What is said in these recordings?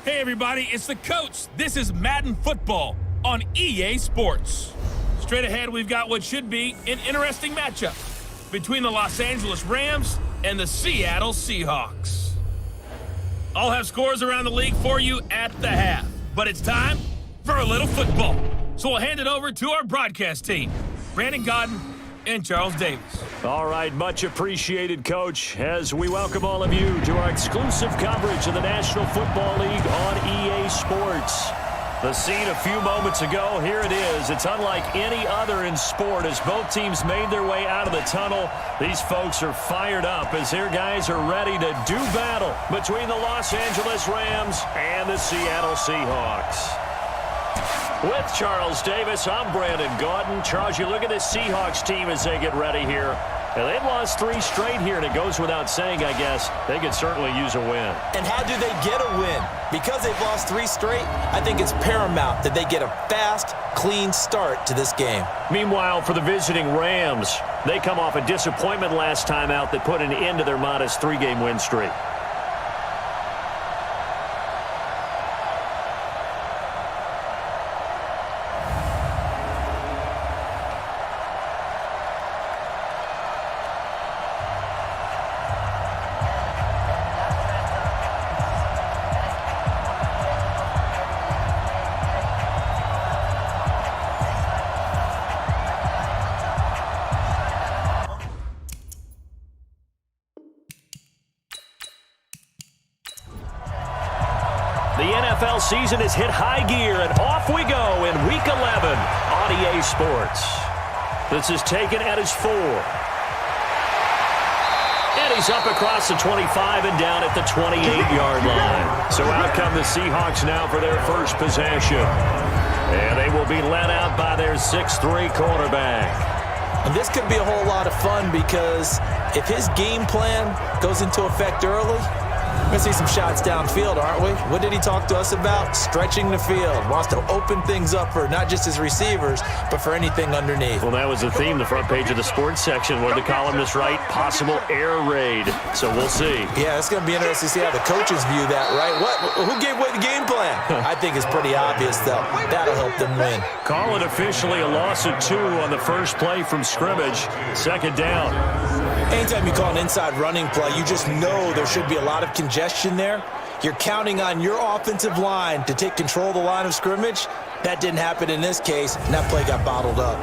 Hey everybody, it's the coach. This is Madden Football on EA Sports. Straight ahead, we've got what should be an interesting matchup between the Los Angeles Rams and the Seattle Seahawks. I'll have scores around the league for you at the half, but it's time for a little football. So we'll hand it over to our broadcast team, Brandon Godden and Charles Davis. All right, much appreciated, Coach, as we welcome all of you to our exclusive coverage of the National Football League on EA Sports. The scene a few moments ago, here it is. It's unlike any other in sport as both teams made their way out of the tunnel. These folks are fired up as their guys are ready to do battle between the Los Angeles Rams and the Seattle Seahawks. With Charles Davis, I'm Brandon Godden. Charles, you look at this Seahawks team as they get ready here. And they've lost 3 straight here, and it goes without saying, I guess, they could certainly use a win. And how do they get a win? Because they've lost 3 straight, I think it's paramount that they get a fast, clean start to this game. Meanwhile, for the visiting Rams, they come off a disappointment last time out that put an end to their modest 3-game win streak. The NFL season has hit high gear, and off we go in Week 11 on EA Sports. This is taken at his 4. And he's up across the 25 and down at the 28-yard line. So out come the Seahawks now for their first possession. And they will be led out by their 6'3 quarterback. And this could be a whole lot of fun because if his game plan goes into effect early, we're going to see some shots downfield, aren't we? What did he talk to us about? Stretching the field. Wants to open things up for not just his receivers, but for anything underneath. Well, that was the theme, the front page of the sports section. What did the columnist write? Possible air raid. So we'll see. Yeah, it's going to be interesting to see how the coaches view that, right? Who gave away the game plan? I think it's pretty obvious, though. That'll help them win. Call it officially a loss of 2 on the first play from scrimmage. Second down. Anytime you call an inside running play, you just know there should be a lot of congestion there. You're counting on your offensive line to take control of the line of scrimmage. That didn't happen in this case, and that play got bottled up.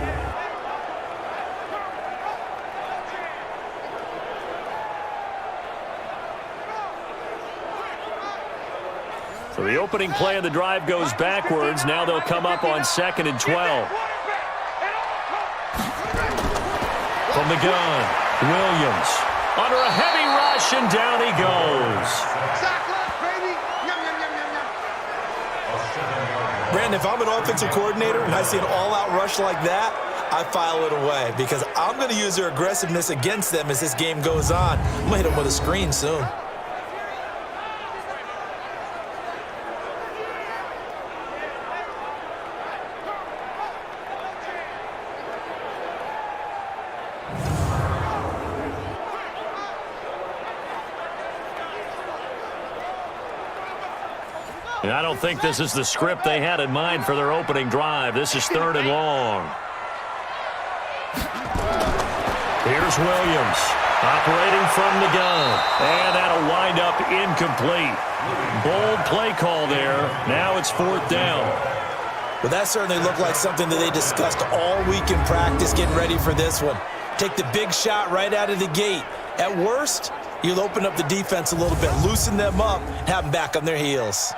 So the opening play of the drive goes backwards. Now they'll come up on 2nd and 12. From the gun. Williams under a heavy rush, and down he goes. Brandon, if I'm an offensive coordinator and I see an all-out rush like that, I file it away because I'm going to use their aggressiveness against them as this game goes on. I'm going to hit them with a screen soon. And I don't think this is the script they had in mind for their opening drive. This is 3rd and long. Here's Williams operating from the gun. And that'll wind up incomplete. Bold play call there. Now it's 4th down. Well, that certainly looked like something that they discussed all week in practice getting ready for this one. Take the big shot right out of the gate. At worst, you'll open up the defense a little bit, loosen them up, have them back on their heels.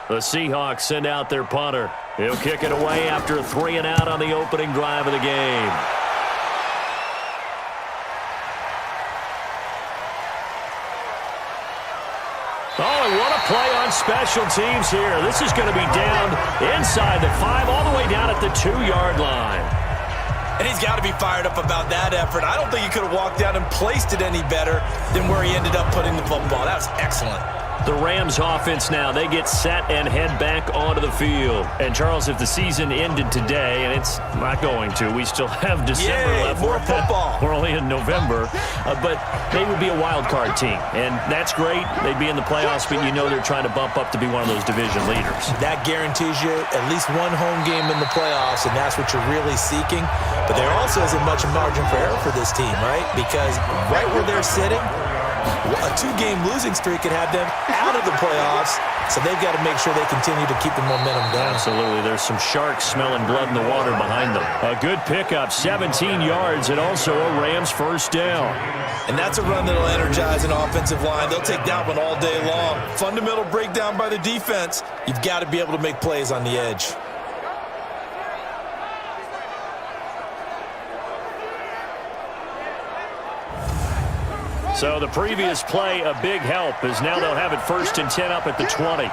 The Seahawks send out their punter. He'll kick it away after a 3 and out on the opening drive of the game. Oh, and what a play on special teams here. This is going to be down inside the 5, all the way down at the 2-yard line. And he's got to be fired up about that effort. I don't think he could have walked down and placed it any better than where he ended up putting the football. That was excellent. The Rams offense now, they get set and head back onto the field. And Charles, if the season ended today, and it's not going to, we still have December left. More football. We're only in November. But they would be a wild card team. And that's great. They'd be in the playoffs, but you know they're trying to bump up to be one of those division leaders. That guarantees you at least one home game in the playoffs, and that's what you're really seeking. But there also isn't much margin for error for this team, right? Because right where they're sitting, a 2-game losing streak could have them out of the playoffs, so they've got to make sure they continue to keep the momentum going. Absolutely. There's some sharks smelling blood in the water behind them. A good pickup, 17 yards, and also a Rams first down. And that's a run that'll energize an offensive line. They'll take that one all day long. Fundamental breakdown by the defense. You've got to be able to make plays on the edge. So the previous play, a big help, as now they'll have it 1st and 10 up at the 20.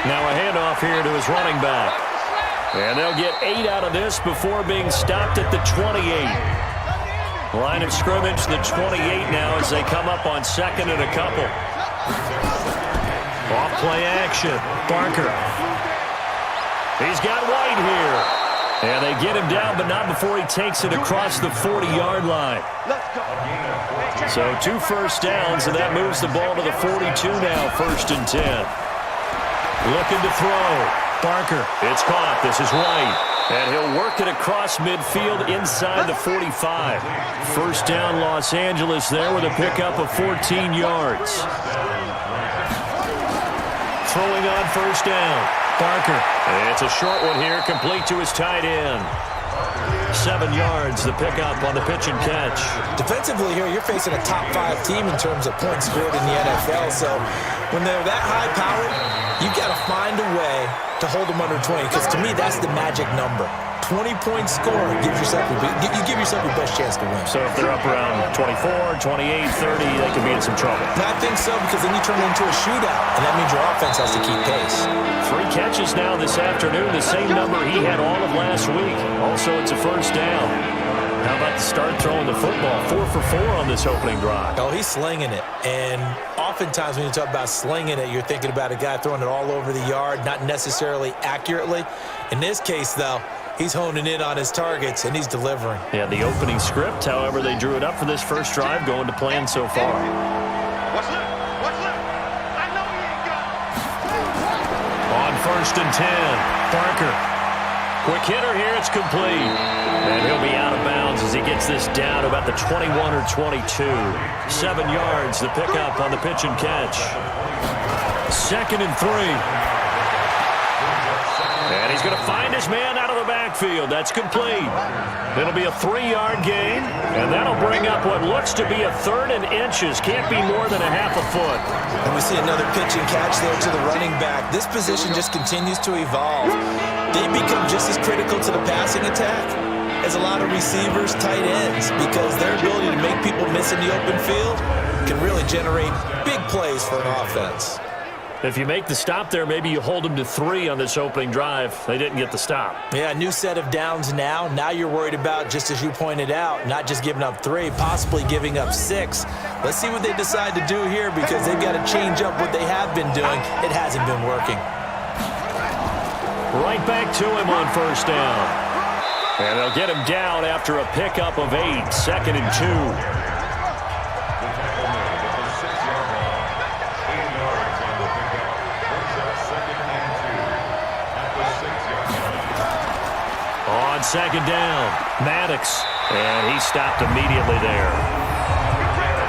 Now a handoff here to his running back. And they'll get 8 out of this before being stopped at the 28. Line of scrimmage, the 28 now as they come up on 2nd and a couple. Off play action. Barker. He's got White here. And they get him down, but not before he takes it across the 40-yard line. So 2 first downs, and that moves the ball to the 42 now, 1st and 10. Looking to throw. Barker. It's caught. This is White. And he'll work it across midfield inside the 45. First down, Los Angeles there with a pickup of 14 yards. Throwing on 1st down. Barker. It's a short one here, complete to his tight end. 7 yards, the pickup on the pitch and catch. Defensively here, you're facing a top 5 team in terms of points scored in the NFL. So when they're that high-powered, you've got to find a way to hold them under 20, because to me, that's the magic number. 20-point score gives yourself you give yourself your best chance to win. So if they're up around 24, 28, 30, they could be in some trouble. I think so, because then you turn it into a shootout, and that means your offense has to keep pace. 3 catches now this afternoon, the same number he had all of last week. Also, it's a first down. How about to start throwing the football? 4 for 4 on this opening drive. Oh, he's slinging it. And oftentimes when you talk about slinging it, you're thinking about a guy throwing it all over the yard, not necessarily accurately. In this case, though, he's honing in on his targets, and he's delivering. Yeah, the opening script, however, they drew it up for this first drive, going to plan so far. What's up? I know he ain't got. On 1st and 10, Barker. Quick hitter here, it's complete. And he'll be out of bounds as he gets this down about the 21 or 22. 7 yards, the pickup on the pitch and catch. 2nd and 3. And he's going to find his man out of the backfield. That's complete. It'll be a 3-yard gain, and that'll bring up what looks to be a 3rd and inches. Can't be more than a half a foot. And we see another pitch and catch there to the running back. This position just continues to evolve. They become just as critical to the passing attack as a lot of receivers, tight ends, because their ability to make people miss in the open field can really generate big plays for an offense. If you make the stop there, maybe you hold them to 3 on this opening drive. They didn't get the stop. Yeah, new set of downs now. Now you're worried about, just as you pointed out, not just giving up 3, possibly giving up 6. Let's see what they decide to do here, because they've got to change up what they have been doing. It hasn't been working. Right back to him on 1st down. And they'll get him down after a pickup of 8, 2nd and 2. On 2nd down, Maddox, and he stopped immediately there.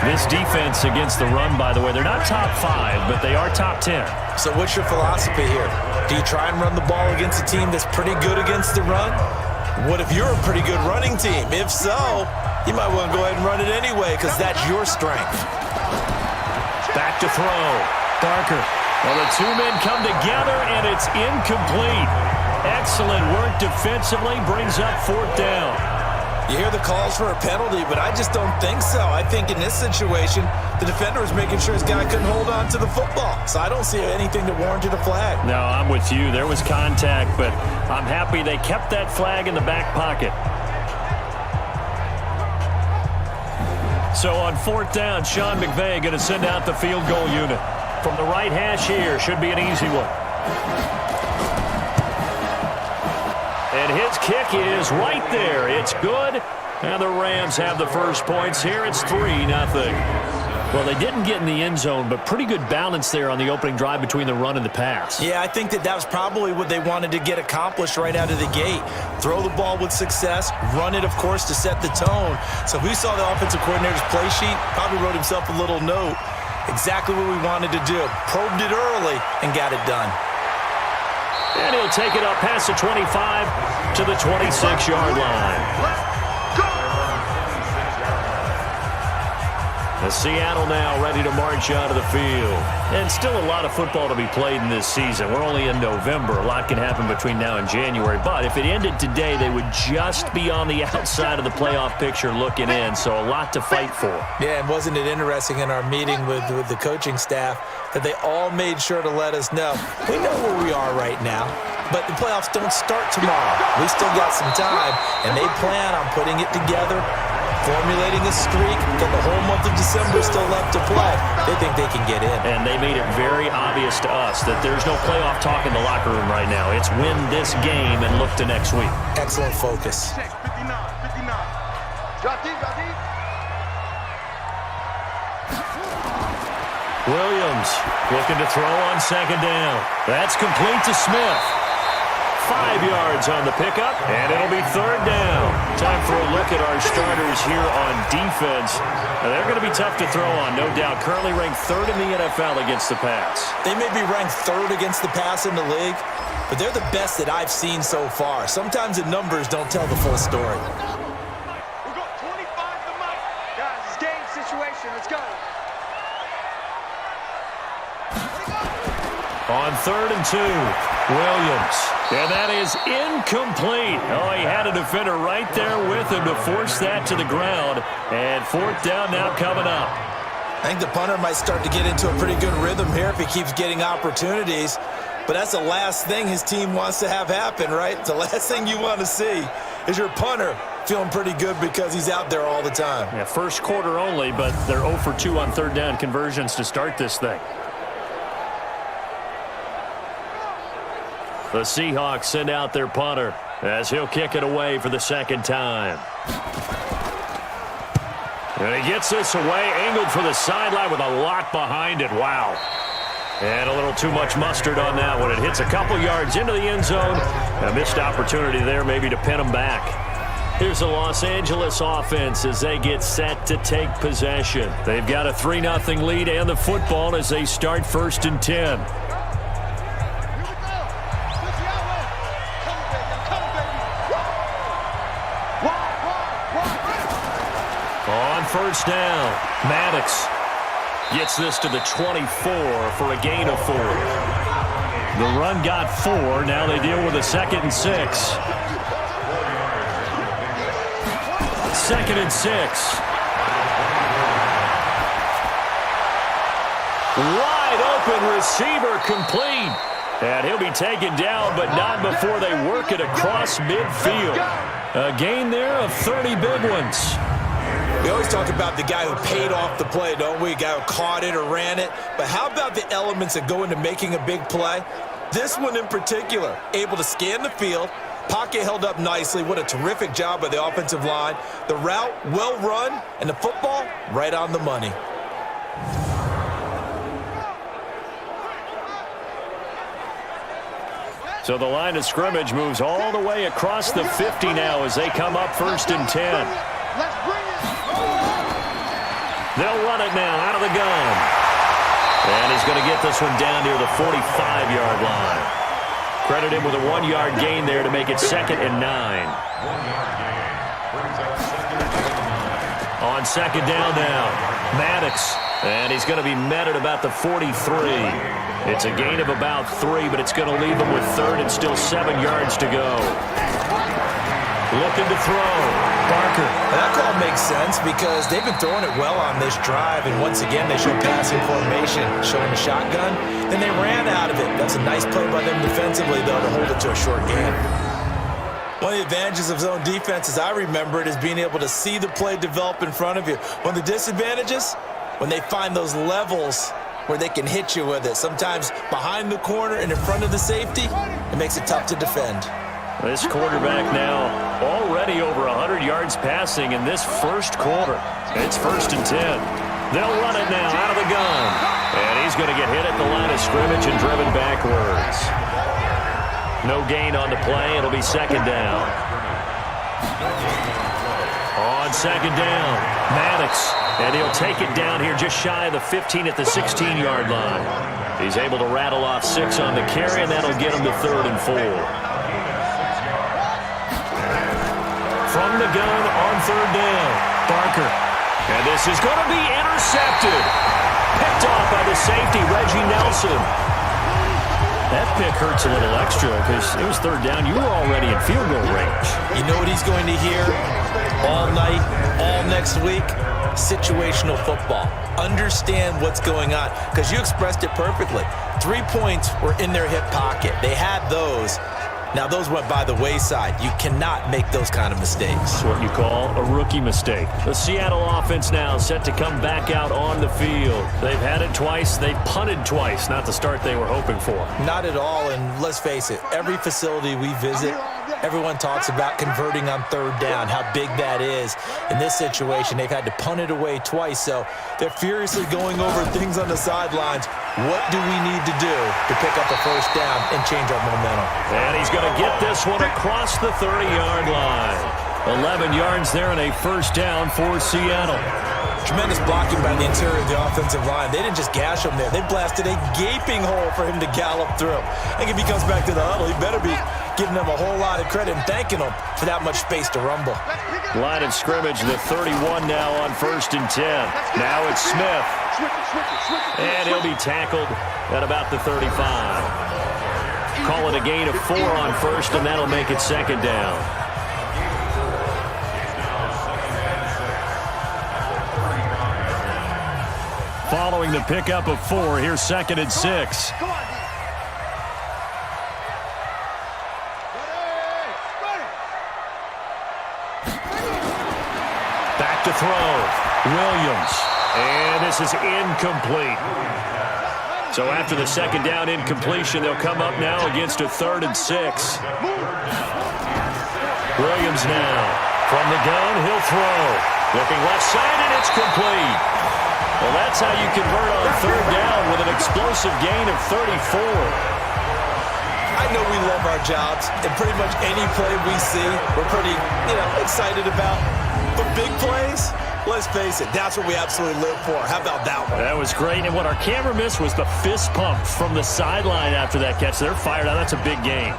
This defense against the run, by the way, they're not top 5, but they are top 10. So what's your philosophy here? Do you try and run the ball against a team that's pretty good against the run? What if you're a pretty good running team? If so, you might want to go ahead and run it anyway, because that's your strength. Back to throw. Barker. Well, the 2 men come together, and it's incomplete. Excellent work defensively, brings up 4th down. You hear the calls for a penalty, but I just don't think so. I think in this situation, the defender was making sure his guy couldn't hold on to the football. So I don't see anything that warranted a flag. No, I'm with you. There was contact, but I'm happy they kept that flag in the back pocket. So on 4th down, Sean McVay going to send out the field goal unit. From the right hash here, should be an easy one. And his kick is right there. It's good. And the Rams have the first points here. It's 3-0. Well, they didn't get in the end zone, but pretty good balance there on the opening drive between the run and the pass. Yeah, I think that was probably what they wanted to get accomplished right out of the gate. Throw the ball with success, run it, of course, to set the tone. So we saw the offensive coordinator's play sheet, probably wrote himself a little note. Exactly what we wanted to do. Probed it early and got it done. And he'll take it up past the 25 to the 26-yard line. Seattle now ready to march out of the field. And still a lot of football to be played in this season. We're only in November. A lot can happen between now and January. But if it ended today, they would just be on the outside of the playoff picture looking in. So a lot to fight for. Yeah, and wasn't it interesting in our meeting with the coaching staff that they all made sure to let us know, we know where we are right now, but the playoffs don't start tomorrow. We still got some time, and they plan on putting it together, formulating a streak, got the whole month of December still left to play. They think they can get in. And they made it very obvious to us that there's no playoff talk in the locker room right now. It's win this game and look to next week. Excellent focus. 59. Drop deep. Williams looking to throw on 2nd down. That's complete to Smith. 5 yards on the pickup, and it'll be 3rd down. Time for a look at our starters here on defense. Now, they're going to be tough to throw on, no doubt. Currently ranked 3rd in the NFL against the pass. They may be ranked 3rd against the pass in the league, but they're the best that I've seen so far. Sometimes the numbers don't tell the full story. We're going 25 to Mike. Guys, it's game situation. Let's go. On 3rd and 2, Williams. And that is incomplete. Oh, he had a defender right there with him to force that to the ground. And 4th down now coming up. I think the punter might start to get into a pretty good rhythm here if he keeps getting opportunities. But that's the last thing his team wants to have happen, right? The last thing you want to see is your punter feeling pretty good because he's out there all the time. Yeah, first quarter only, but they're 0 for 2 on 3rd down conversions to start this thing. The Seahawks send out their punter as he'll kick it away for the 2nd time. And he gets this away, angled for the sideline with a lot behind it. Wow. And a little too much mustard on that one. It hits a couple yards into the end zone. A missed opportunity there maybe to pin him back. Here's the Los Angeles offense as they get set to take possession. They've got a 3-0 lead and the football as they start 1st and 10. On 1st down, Maddox gets this to the 24 for a gain of 4. The run got 4. Now they deal with a 2nd and 6. 2nd and 6. Wide open receiver complete. And he'll be taken down, but not before they work it across midfield. A gain there of 30 big ones. We always talk about the guy who paid off the play, don't we? A guy who caught it or ran it. But how about the elements that go into making a big play? This one in particular, able to scan the field, pocket held up nicely. What a terrific job by the offensive line. The route, well run, and the football, right on the money. So the line of scrimmage moves all the way across the 50 now as they come up 1st and 10. Let's bring it. They'll run it now out of the gun. And he's going to get this one down near the 45-yard line. Credit him with a 1-yard gain there to make it 2nd and 9. On 2nd down now, Maddox. And he's going to be met at about the 43. It's a gain of about 3, but it's going to leave him with 3rd and still 7 yards to go. Looking to throw. Barker. And that call makes sense because they've been throwing it well on this drive, and once again they show passing formation, showing the shotgun. Then they ran out of it. That's a nice play by them defensively, though, to hold it to a short gain. One of the advantages of zone defense, as I remember it, is being able to see the play develop in front of you. One of the disadvantages, when they find those levels where they can hit you with it, sometimes behind the corner and in front of the safety, it makes it tough to defend. This quarterback now already over 100 yards passing in this first quarter. It's 1st and 10. They'll run it now out of the gun. And he's going to get hit at the line of scrimmage and driven backwards. No gain on the play. It'll be 2nd down. On 2nd down, Maddox. And he'll take it down here just shy of the 15 at the 16-yard line. He's able to rattle off 6 on the carry, and that'll get him to 3rd and 4. From the gun on 3rd down, Barker. And this is going to be intercepted. Picked off by the safety, Reggie Nelson. That pick hurts a little extra because it was 3rd down. You were already in field goal range. You know what he's going to hear all night, all next week? Situational football. Understand what's going on, because you expressed it perfectly. 3 points were in their hip pocket. They had those. Now, those went by the wayside. You cannot make those kind of mistakes. It's what you call a rookie mistake. The Seattle offense now set to come back out on the field. They've had it twice. They've punted twice. Not the start they were hoping for. Not at all, and let's face it, every facility we visit, everyone talks about converting on 3rd down, how big that is. In this situation, they've had to punt it away twice, so they're furiously going over things on the sidelines. What do we need to do to pick up a 1st down and change our momentum? And he's going to get this one across the 30-yard line. 11 yards there and a 1st down for Seattle. Tremendous blocking by the interior of the offensive line. They didn't just gash him there. They blasted a gaping hole for him to gallop through. I think if he comes back to the huddle, he better be giving them a whole lot of credit and thanking them for that much space to rumble. Line of scrimmage, the 31 now on 1st and 10. Now it's Smith. And he'll be tackled at about the 35. Call it a gain of 4 on 1st, and that'll make it 2nd down. Following the pickup of 4, here's 2nd and 6. Back to throw. Williams. And this is incomplete. So after the 2nd down incompletion, they'll come up now against a 3rd and 6. Williams now. From the gun, he'll throw. Looking left side, and it's complete. Well, that's how you convert on 3rd down with an explosive gain of 34. I know we love our jobs, and pretty much any play we see, we're pretty, excited about. But big plays, let's face it, that's what we absolutely live for. How about that one? That was great, and what our camera missed was the fist pump from the sideline after that catch. They're fired out. That's a big gain.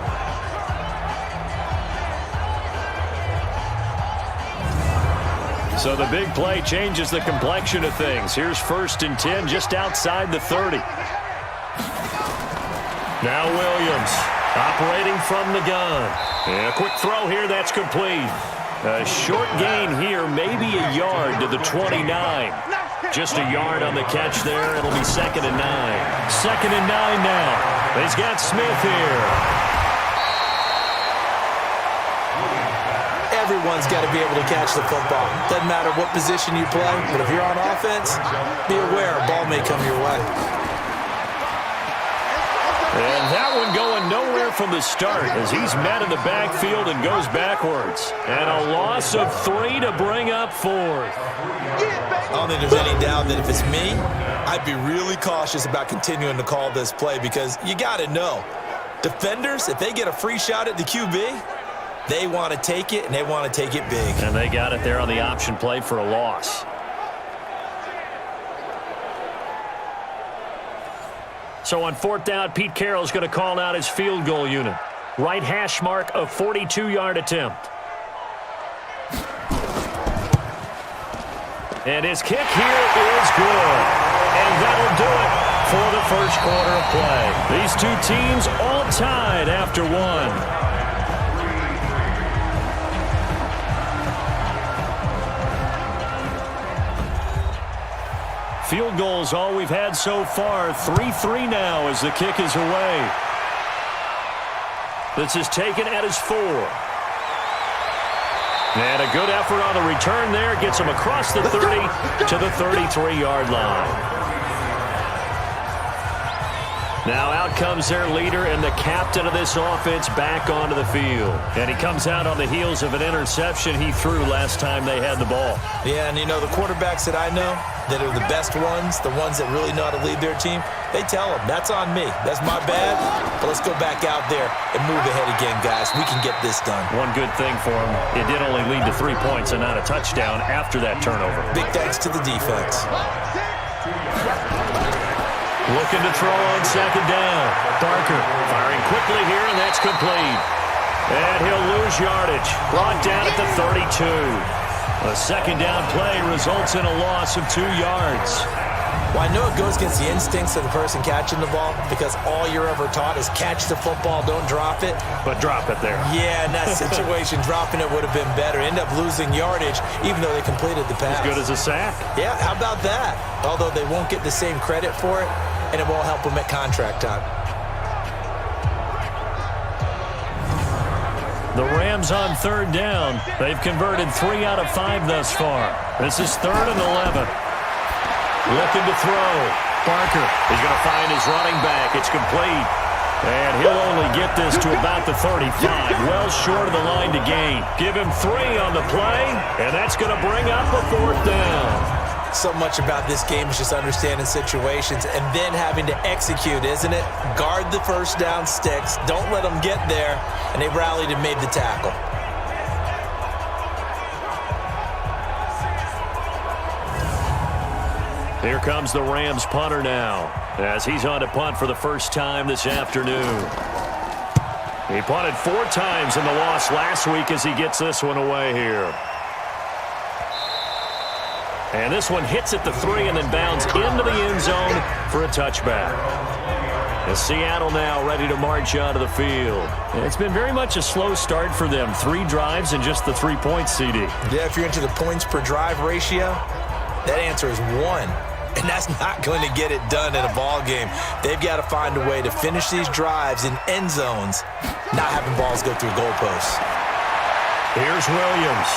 So the big play changes the complexion of things. Here's 1st and 10 just outside the 30. Now Williams operating from the gun. And a quick throw here, that's complete. A short gain here, maybe a yard to the 29. Just a yard on the catch there. It'll be 2nd and 9. 2nd and 9 now. He's got Smith here. Everyone's got to be able to catch the football. Doesn't matter what position you play, but if you're on offense, be aware a ball may come your way. And that one going nowhere from the start as he's met in the backfield and goes backwards. And a loss of 3 to bring up 4th. I don't think there's any doubt that if it's me, I'd be really cautious about continuing to call this play, because you got to know, defenders, if they get a free shot at the QB, they want to take it, and they want to take it big. And they got it there on the option play for a loss. So on 4th down, Pete Carroll's going to call out his field goal unit. Right hash mark, a 42-yard attempt. And his kick here is good. And that'll do it for the first quarter of play. These two teams all tied after 1. Field goals all we've had so far. 3-3 now as the kick is away. This is taken at his 4. And a good effort on the return there. Gets him across the 30 to the 33-yard line. Now out comes their leader and the captain of this offense back onto the field. And he comes out on the heels of an interception he threw last time they had the ball. Yeah, and you know, the quarterbacks that I know that are the best ones, the ones that really know how to lead their team, they tell them, that's on me. That's my bad. But let's go back out there and move ahead again, guys. We can get this done. One good thing for him, it did only lead to 3 points and not a touchdown after that turnover. Big thanks to the defense. Looking to throw on second down. Barker firing quickly here, and that's complete. And he'll lose yardage. Brought down at the 32. A second down play results in a loss of 2 yards. Well, I know it goes against the instincts of the person catching the ball because all you're ever taught is catch the football, don't drop it. But drop it there. Yeah, in that situation, dropping it would have been better. End up losing yardage even though they completed the pass. As good as a sack. Yeah, how about that? Although they won't get the same credit for it, and it won't help them at contract time. The Rams on third down. They've converted 3 out of 5 thus far. This is 3rd and 11. Looking to throw. Barker is going to find his running back. It's complete. And he'll only get this to about the 35. Well short of the line to gain. Give him 3 on the play, and that's going to bring up a 4th down. So much about this game is just understanding situations and then having to execute, isn't it? Guard the first down sticks. Don't let them get there. And they rallied and made the tackle. Here comes the Rams punter now as he's on to punt for the first time this afternoon. He punted 4 times in the loss last week as he gets this one away here. And this one hits at the 3 and then bounds into the end zone for a touchback. And Seattle now ready to march out of the field. And it's been very much a slow start for them. 3 drives and just the 3 points, CD. Yeah, if you're into the points per drive ratio, that answer is 1. And that's not going to get it done in a ball game. They've got to find a way to finish these drives in end zones, not having balls go through goalposts. Here's Williams.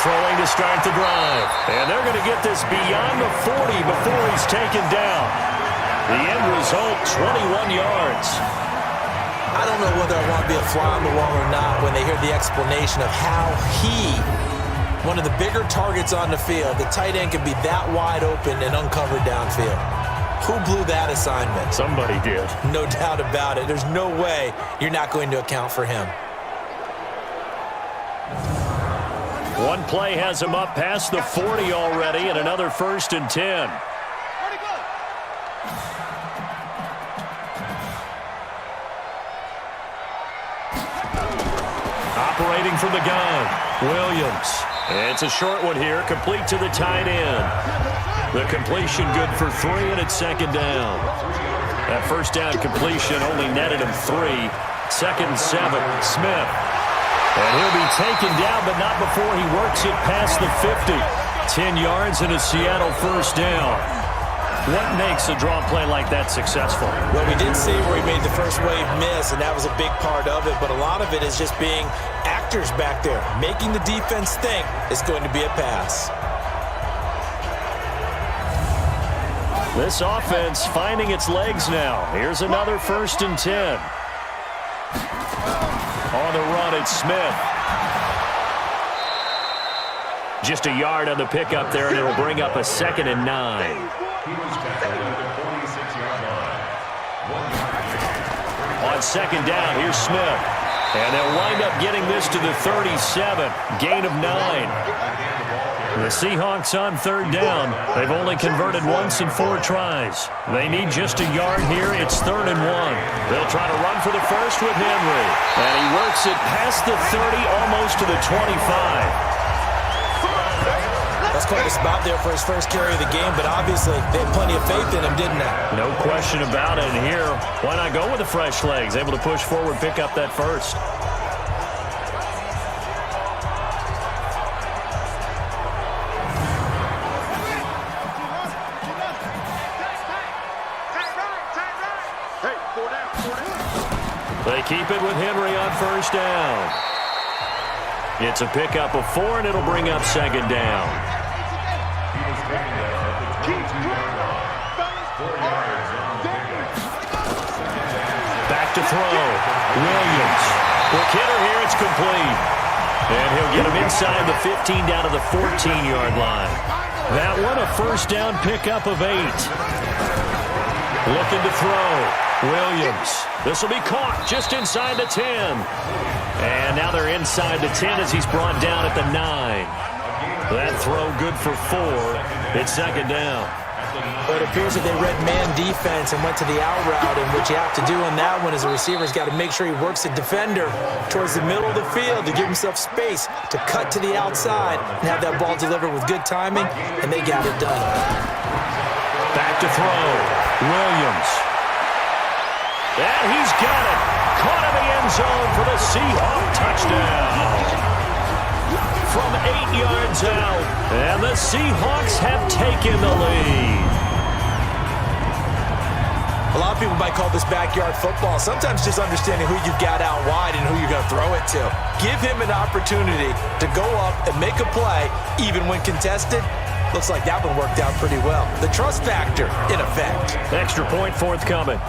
Throwing to start the drive. And they're going to get this beyond the 40 before he's taken down. The end result, 21 yards. I don't know whether I want to be a fly on the wall or not when they hear the explanation of how one of the bigger targets on the field, the tight end can be that wide open and uncovered downfield. Who blew that assignment? Somebody did. No doubt about it. There's no way you're not going to account for him. One play has him up past the 40 already, and another 1st and 10. Operating from the gun, Williams. It's a short one here, complete to the tight end. The completion good for 3, and it's 2nd down. That first down completion only netted him 3. 2nd and 7, Smith. And he'll be taken down, but not before he works it past the 50. 10 yards and a Seattle first down. What makes a draw play like that successful? Well, we did see where he made the first wave miss, and that was a big part of it. But a lot of it is just being actors back there, making the defense think it's going to be a pass. This offense finding its legs now. Here's another 1st and 10. On the run, it's Smith. Just a yard on the pickup there, and it'll bring up a 2nd and 9. On 2nd down, here's Smith. And they'll wind up getting this to the 37. Gain of 9. The Seahawks on 3rd down. They've only converted once in 4 tries. They need just a yard here. It's 3rd and 1. They'll try to run for the first with Henry. And he works it past the 30, almost to the 25. That's quite a spot there for his first carry of the game, but obviously they had plenty of faith in him, didn't they? No question about it. And here, why not go with the fresh legs? Able to push forward, pick up that first. They keep it with Henry on first down. It's a pickup of 4, and it'll bring up second down. Back to throw. Williams. Quick hitter here. It's complete. And he'll get him inside the 15 down to the 14-yard line. That one a first down pickup of 8. Looking to throw. Williams. This will be caught just inside the 10. And now they're inside the 10 as he's brought down at the 9. That throw good for 4. It's second down. But it appears that they read man defense and went to the out route, and what you have to do on that one is the receiver's got to make sure he works the defender towards the middle of the field to give himself space to cut to the outside and have that ball delivered with good timing, and they got it done. Back to throw. Williams. And he's got it. Caught in the end zone for the Seahawk touchdown. From 8 yards out, and the Seahawks have taken the lead. A lot of people might call this backyard football. Sometimes just understanding who you've got out wide and who you're going to throw it to. Give him an opportunity to go up and make a play, even when contested. Looks like that one worked out pretty well. The trust factor, in effect. Extra point forthcoming.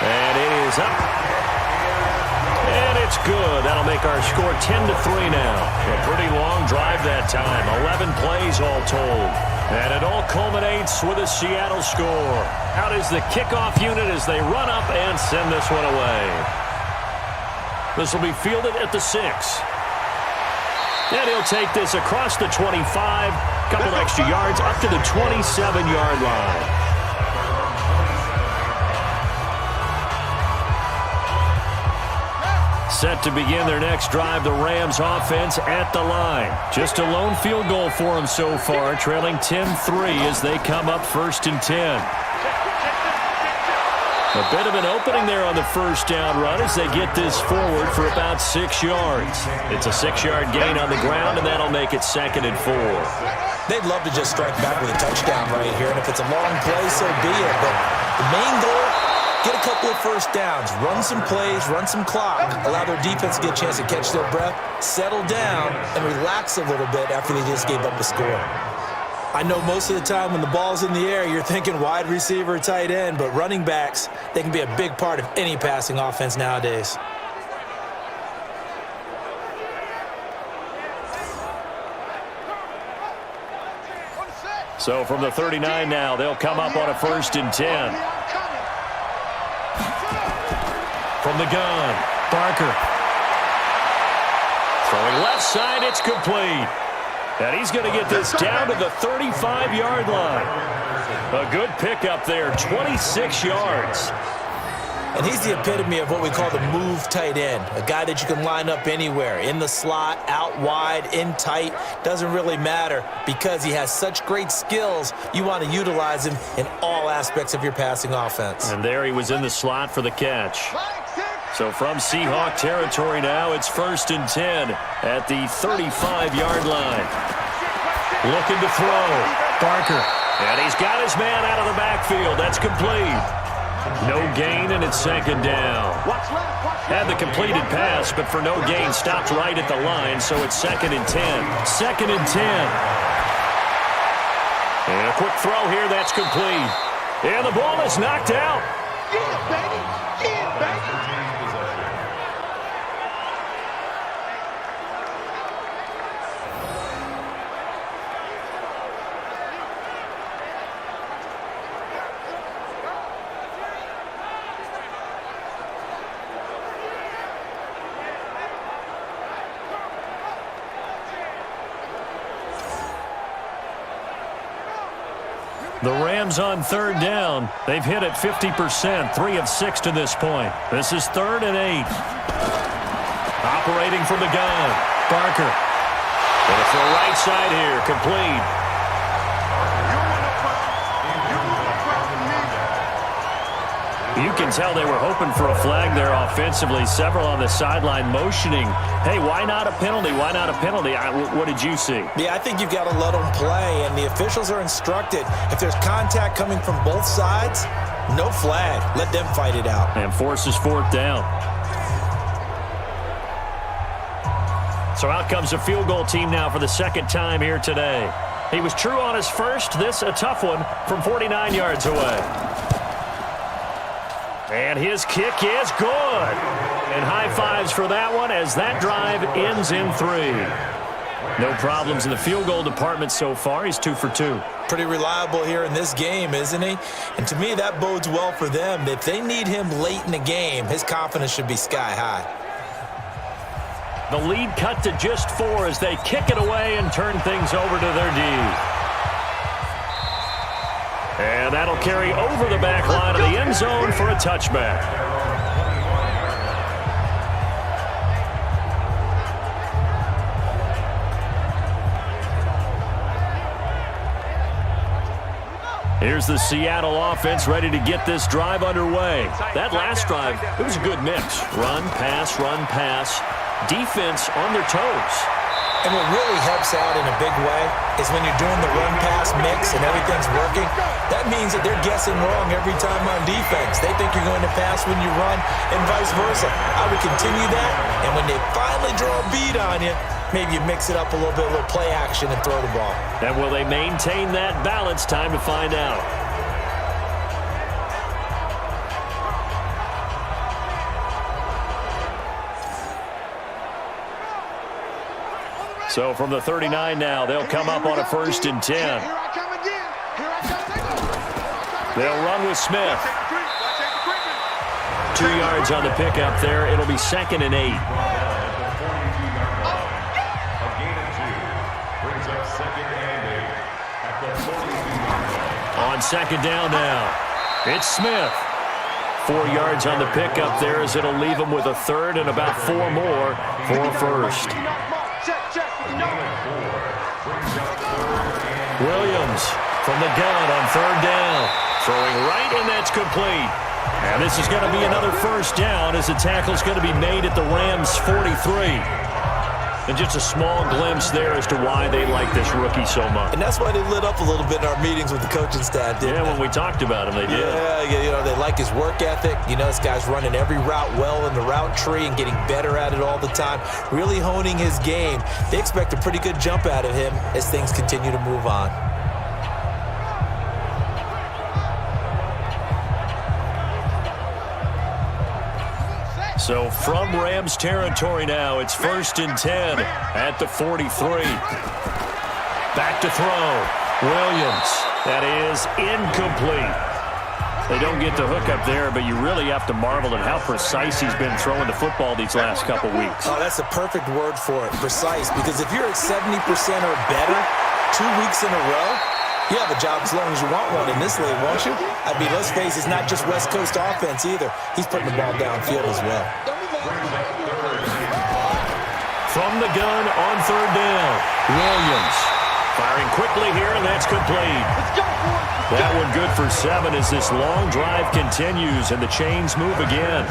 And it is up. And it's good. That'll make our score 10-3 now. A pretty long drive that time. 11 plays all told. And it all culminates with a Seattle score. Out is the kickoff unit as they run up and send this one away. This will be fielded at the 6. And he'll take this across the 25. Couple extra yards up to the 27-yard line. Set to begin their next drive, the Rams offense at the line. Just a lone field goal for them so far, trailing 10-3 as they come up 1st and 10. A bit of an opening there on the first down run as they get this forward for about 6 yards. It's a 6-yard gain on the ground, and that'll make it 2nd and 4. They'd love to just strike back with a touchdown right here, and if it's a long play, so be it. But the main goal, get a couple of first downs, run some plays, run some clock, allow their defense to get a chance to catch their breath, settle down, and relax a little bit after they just gave up a score. I know most of the time when the ball's in the air, you're thinking wide receiver, tight end, but running backs, they can be a big part of any passing offense nowadays. So from the 39 now, they'll come up on a 1st and 10. From the gun, Barker. Throwing left side, it's complete. And he's going to get this down to the 35-yard line. A good pickup there, 26 yards. And he's the epitome of what we call the move tight end, a guy that you can line up anywhere, in the slot, out wide, in tight, doesn't really matter because he has such great skills. You want to utilize him in all aspects of your passing offense. And there he was in the slot for the catch. So from Seahawk territory now, it's 1st and 10 at the 35-yard line. Looking to throw. Barker. And he's got his man out of the backfield. That's complete. No gain, and it's 2nd down. Had the completed pass, but for no gain, stopped right at the line, so it's 2nd and 10. 2nd and 10. And a quick throw here, that's complete. And the ball is knocked out. The Rams on 3rd down. They've hit it 50%, 3 of 6 to this point. This is 3rd and 8. Operating from the gun, Barker. And it's the right side here, complete. You can tell they were hoping for a flag there offensively. Several on the sideline motioning, hey, why not a penalty? Why not a penalty? What did you see? Yeah, I think you've got to let them play, and the officials are instructed. If there's contact coming from both sides, no flag. Let them fight it out. And forces fourth down. So out comes a field goal team now for the second time here today. He was true on his first. This a tough one from 49 yards away. And his kick is good. And high fives for that one as that drive ends in 3. No problems in the field goal department so far. He's 2 for 2. Pretty reliable here in this game, isn't he? And to me, that bodes well for them. If they need him late in the game, his confidence should be sky high. The lead cut to just 4 as they kick it away and turn things over to their D. And that'll carry over the back line of the end zone for a touchback. Here's the Seattle offense ready to get this drive underway. That last drive, it was a good mix. Run, pass, defense on their toes. And what really helps out in a big way is when you're doing the run-pass mix and everything's working, that means that they're guessing wrong every time on defense. They think you're going to pass when you run and vice versa. I would continue that, and when they finally draw a beat on you, maybe you mix it up a little bit, a little play action and throw the ball. And will they maintain that balance? Time to find out. So from the 39 now, they'll come up on a 1st and 10. They'll run with Smith. 2 yards on the pickup there. It'll be 2nd and 8. On 2nd down now, it's Smith. 4 yards on the pickup there as it'll leave them with a 3rd and about 4 more for a 1st. Williams from the gun on 3rd down. Throwing right, and that's complete. And this is going to be another 1st down as the tackle's going to be made at the Rams' 43. And just a small glimpse there as to why they like this rookie so much. And that's why they lit up a little bit in our meetings with the coaching staff, didn't they? When we talked about him, they did. Yeah, they like his work ethic. This guy's running every route well in the route tree and getting better at it all the time, really honing his game. They expect a pretty good jump out of him as things continue to move on. So from Rams territory now, it's 1st and 10 at the 43. Back to throw. Williams. That is incomplete. They don't get the hook up there, but you really have to marvel at how precise he's been throwing the football these last couple weeks. Oh, that's a perfect word for it, precise, because if you're at 70% or better 2 weeks in a row, you have a job as long as you want one in this league, won't you? I mean, let's face it, it's not just West Coast offense either. He's putting the ball downfield as well. From the gun on 3rd down, Williams firing quickly here, and that's complete. That one good for 7 as this long drive continues and the chains move again.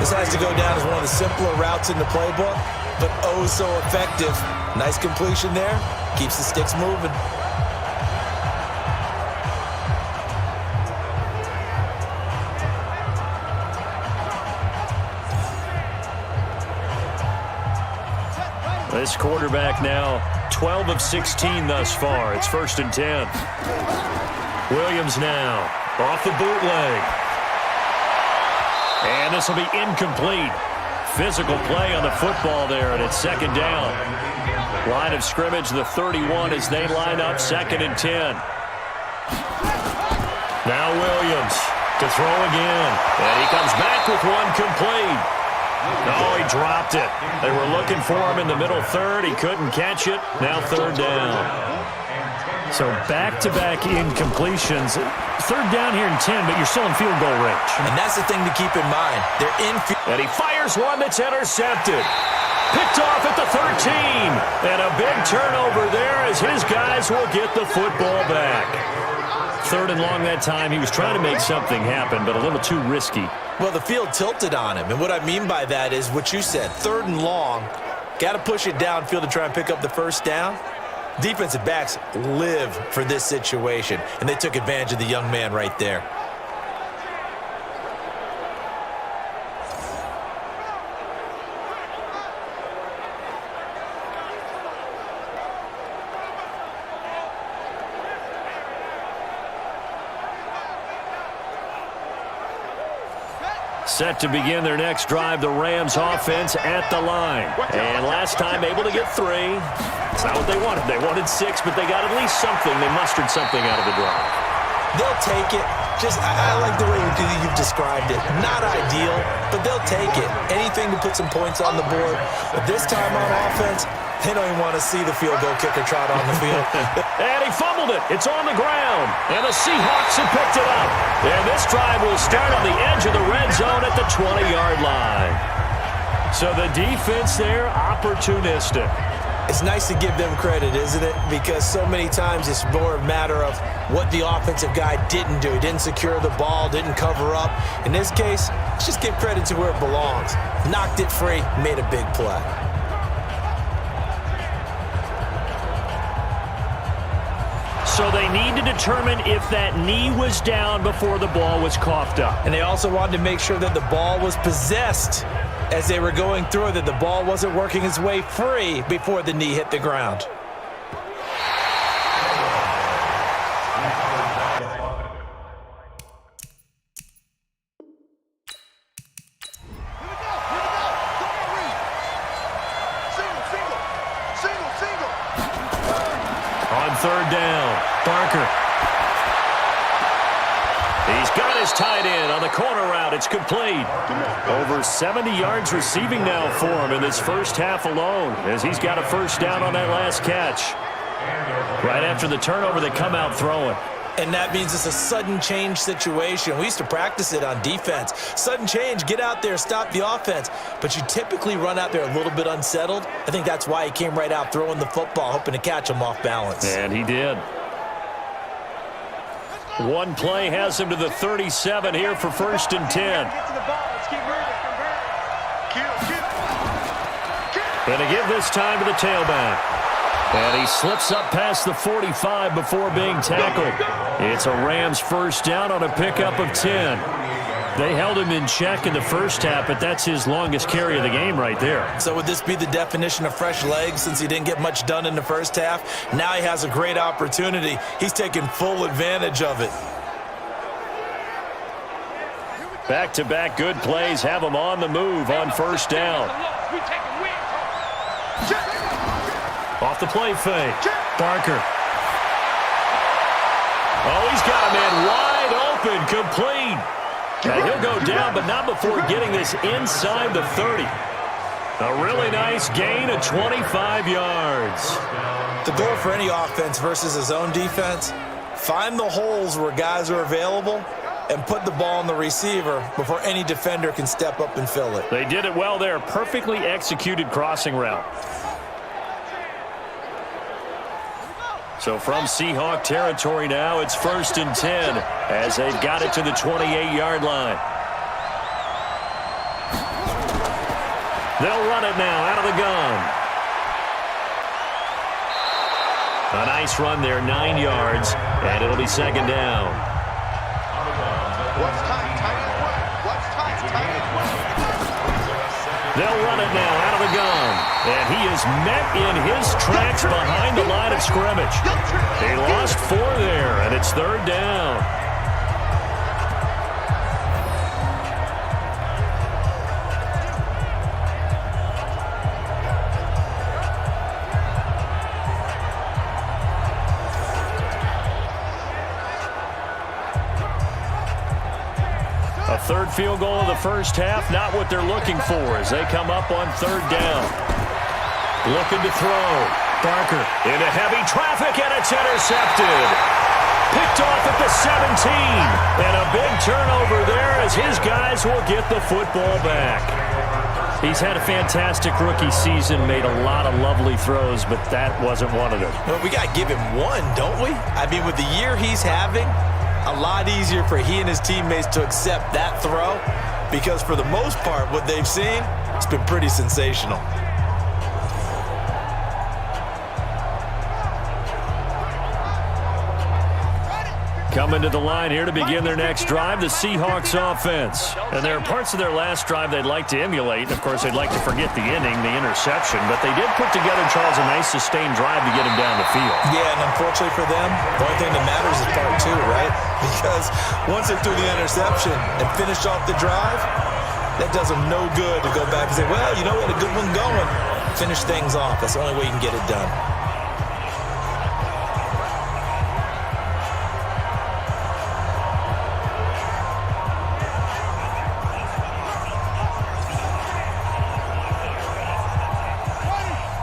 This has to go down as one of the simpler routes in the playbook, but oh so effective. Nice completion there. Keeps the sticks moving. This quarterback now 12 of 16 thus far. It's 1st and 10. Williams now off the bootleg. And this will be incomplete. Physical play on the football there, and it's 2nd down. Line of scrimmage, the 31 as they line up 2nd and 10. Now Williams to throw again. And he comes back with one complete. No, he dropped it. They were looking for him in the middle 3rd. He couldn't catch it. Now 3rd down. So back-to-back incompletions. 3rd down here in 10, but you're still in field goal range. And that's the thing to keep in mind. They're in field. And he fires one that's intercepted. Picked off at the 13. And a big turnover there as his guys will get the football back. 3rd and long that time. He was trying to make something happen, but a little too risky. Well, the field tilted on him, and what I mean by that is what you said, 3rd and long, got to push it downfield to try and pick up the first down. Defensive backs live for this situation, and they took advantage of the young man right there. Set to begin their next drive, the Rams offense at the line. And last time able to get 3. It's not what they wanted. They wanted 6, but they got at least something. They mustered something out of the drive. They'll take it. I like the way you've described it. Not ideal, but they'll take it. Anything to put some points on the board. But this time on offense, they don't even want to see the field goal kicker trot on the field. And he fumbled it. It's on the ground. And the Seahawks have picked it up. And this drive will start on the edge of the red zone at the 20-yard line. So the defense there, opportunistic. It's nice to give them credit, isn't it? Because so many times it's more a matter of what the offensive guy didn't do. He didn't secure the ball, didn't cover up. In this case, let's just give credit to where it belongs. Knocked it free, made a big play. So they need to determine if that knee was down before the ball was coughed up. And they also wanted to make sure that the ball was possessed as they were going through it, that the ball wasn't working its way free before the knee hit the ground. On 3rd down, Barker. He's got his tight end on the corner route. It's complete. Over 70 yards receiving now for him in this first half alone, as he's got a first down on that last catch. Right after the turnover, they come out throwing. And that means it's a sudden change situation. We used to practice it on defense. Sudden change, get out there, stop the offense. But you typically run out there a little bit unsettled. I think that's why he came right out throwing the football, hoping to catch him off balance. And he did. One play has him to the 37 here for 1st and 10. Gonna give this time to the tailback. And he slips up past the 45 before being tackled. It's a Rams first down on a pickup of 10. They held him in check in the first half, but that's his longest carry of the game right there. So would this be the definition of fresh legs since he didn't get much done in the first half? Now he has a great opportunity. He's taking full advantage of it. Back-to-back good plays have him on the move on first down. Off the play fake. Barker. Oh, he's got a man wide open, complete. And he'll go down, but not before getting this inside the 30. A really nice gain of 25 yards. The goal for any offense versus his own defense, find the holes where guys are available and put the ball on the receiver before any defender can step up and fill it. They did it well there. Perfectly executed crossing route. So from Seahawk territory now, it's 1st and 10 as they've got it to the 28-yard line. They'll run it now out of the gun. A nice run there, 9 yards, and it'll be 2nd down. They'll run it now out of the gun. And he is met in his tracks behind the line of scrimmage. They lost 4 there, and it's 3rd down. A 3rd field goal of the first half, not what they're looking for as they come up on 3rd down. Looking to throw. Barker into heavy traffic, and it's intercepted. Picked off at the 17. And a big turnover there as his guys will get the football back. He's had a fantastic rookie season, made a lot of lovely throws, but that wasn't one of them. Well, we got to give him one, don't we? I mean, with the year he's having, a lot easier for he and his teammates to accept that throw because for the most part, what they've seen, it's been pretty sensational. Coming to the line here to begin their next drive, the Seahawks offense. And there are parts of their last drive they'd like to emulate. Of course, they'd like to forget the inning, the interception. But they did put together, Charles, a nice sustained drive to get him down the field. Yeah, and unfortunately for them, the only thing that matters is part two, right? Because once they threw the interception and finished off the drive, that does them no good to go back and say, well, you know, we had a good one going. Finish things off. That's the only way you can get it done.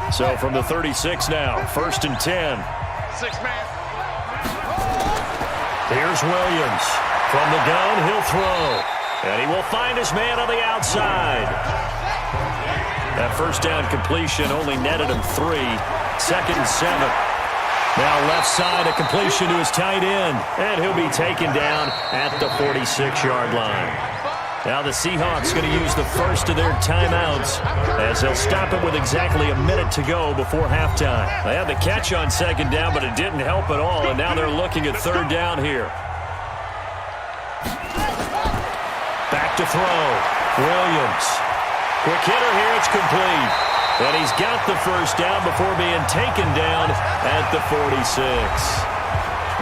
So from the 36 now, 1st and 10. 6-man. Here's Williams. From the gun, he'll throw. And he will find his man on the outside. That first down completion only netted him 3. 2nd and 7. Now left side, a completion to his tight end. And he'll be taken down at the 46-yard line. Now the Seahawks going to use the first of their timeouts as they'll stop it with exactly a minute to go before halftime. They had the catch on 2nd down, but it didn't help at all, and now they're looking at 3rd down here. Back to throw. Williams. Quick hitter here, it's complete. And he's got the first down before being taken down at the 46.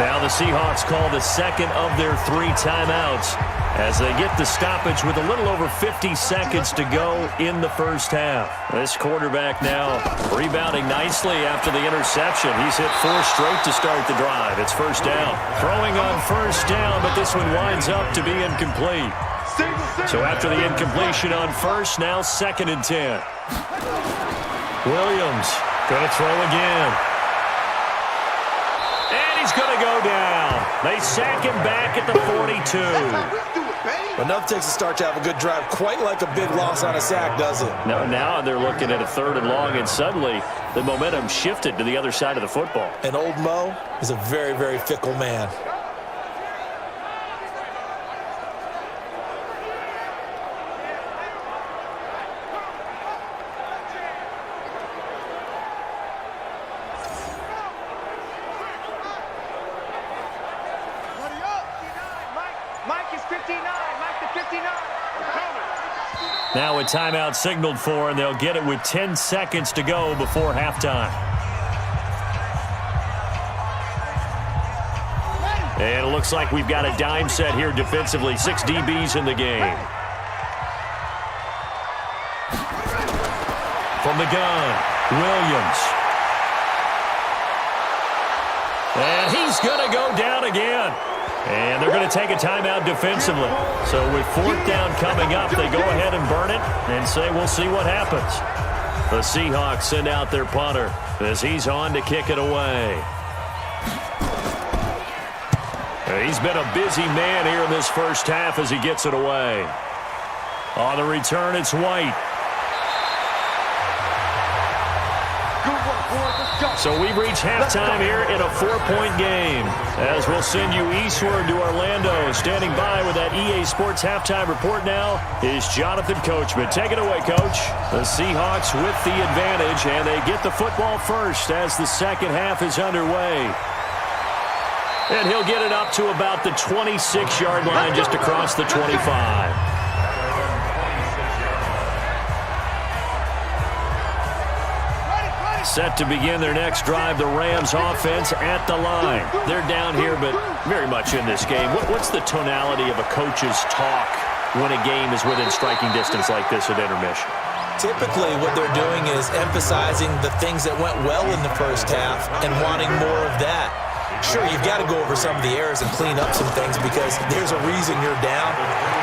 Now the Seahawks call the second of their 3 timeouts as they get the stoppage with a little over 50 seconds to go in the first half. This quarterback now rebounding nicely after the interception. He's hit 4 straight to start the drive. It's 1st down. Throwing on 1st down, but this one winds up to be incomplete. So after the incompletion on 1st, now 2nd and 10. Williams going to throw again. And he's going to go down. They sack him back at the 42. Enough takes a start to have a good drive. Quite like a big loss on a sack, does it? Now they're looking at a 3rd and long, and suddenly the momentum shifted to the other side of the football. And old Mo is a very, very fickle man. Now a timeout signaled for, and they'll get it with 10 seconds to go before halftime. And it looks like we've got a dime set here defensively. 6 DBs in the game. From the gun, Williams. And he's going to go down again. And they're going to take a timeout defensively. So with 4th down coming up, they go ahead and burn it and say we'll see what happens. The Seahawks send out their punter as he's on to kick it away. He's been a busy man here in this first half as he gets it away. On the return, it's White. So we've reached halftime here in a 4-point game. As we'll send you eastward to Orlando. Standing by with that EA Sports halftime report now is Jonathan Coachman. Take it away, Coach. The Seahawks with the advantage, and they get the football first as the second half is underway. And he'll get it up to about the 26-yard line, just across the 25. Set to begin their next drive, the Rams offense at the line. They're down here, but very much in this game. What's the tonality of a coach's talk when a game is within striking distance like this at intermission? Typically, what they're doing is emphasizing the things that went well in the first half and wanting more of that. Sure, you've got to go over some of the errors and clean up some things because there's a reason you're down.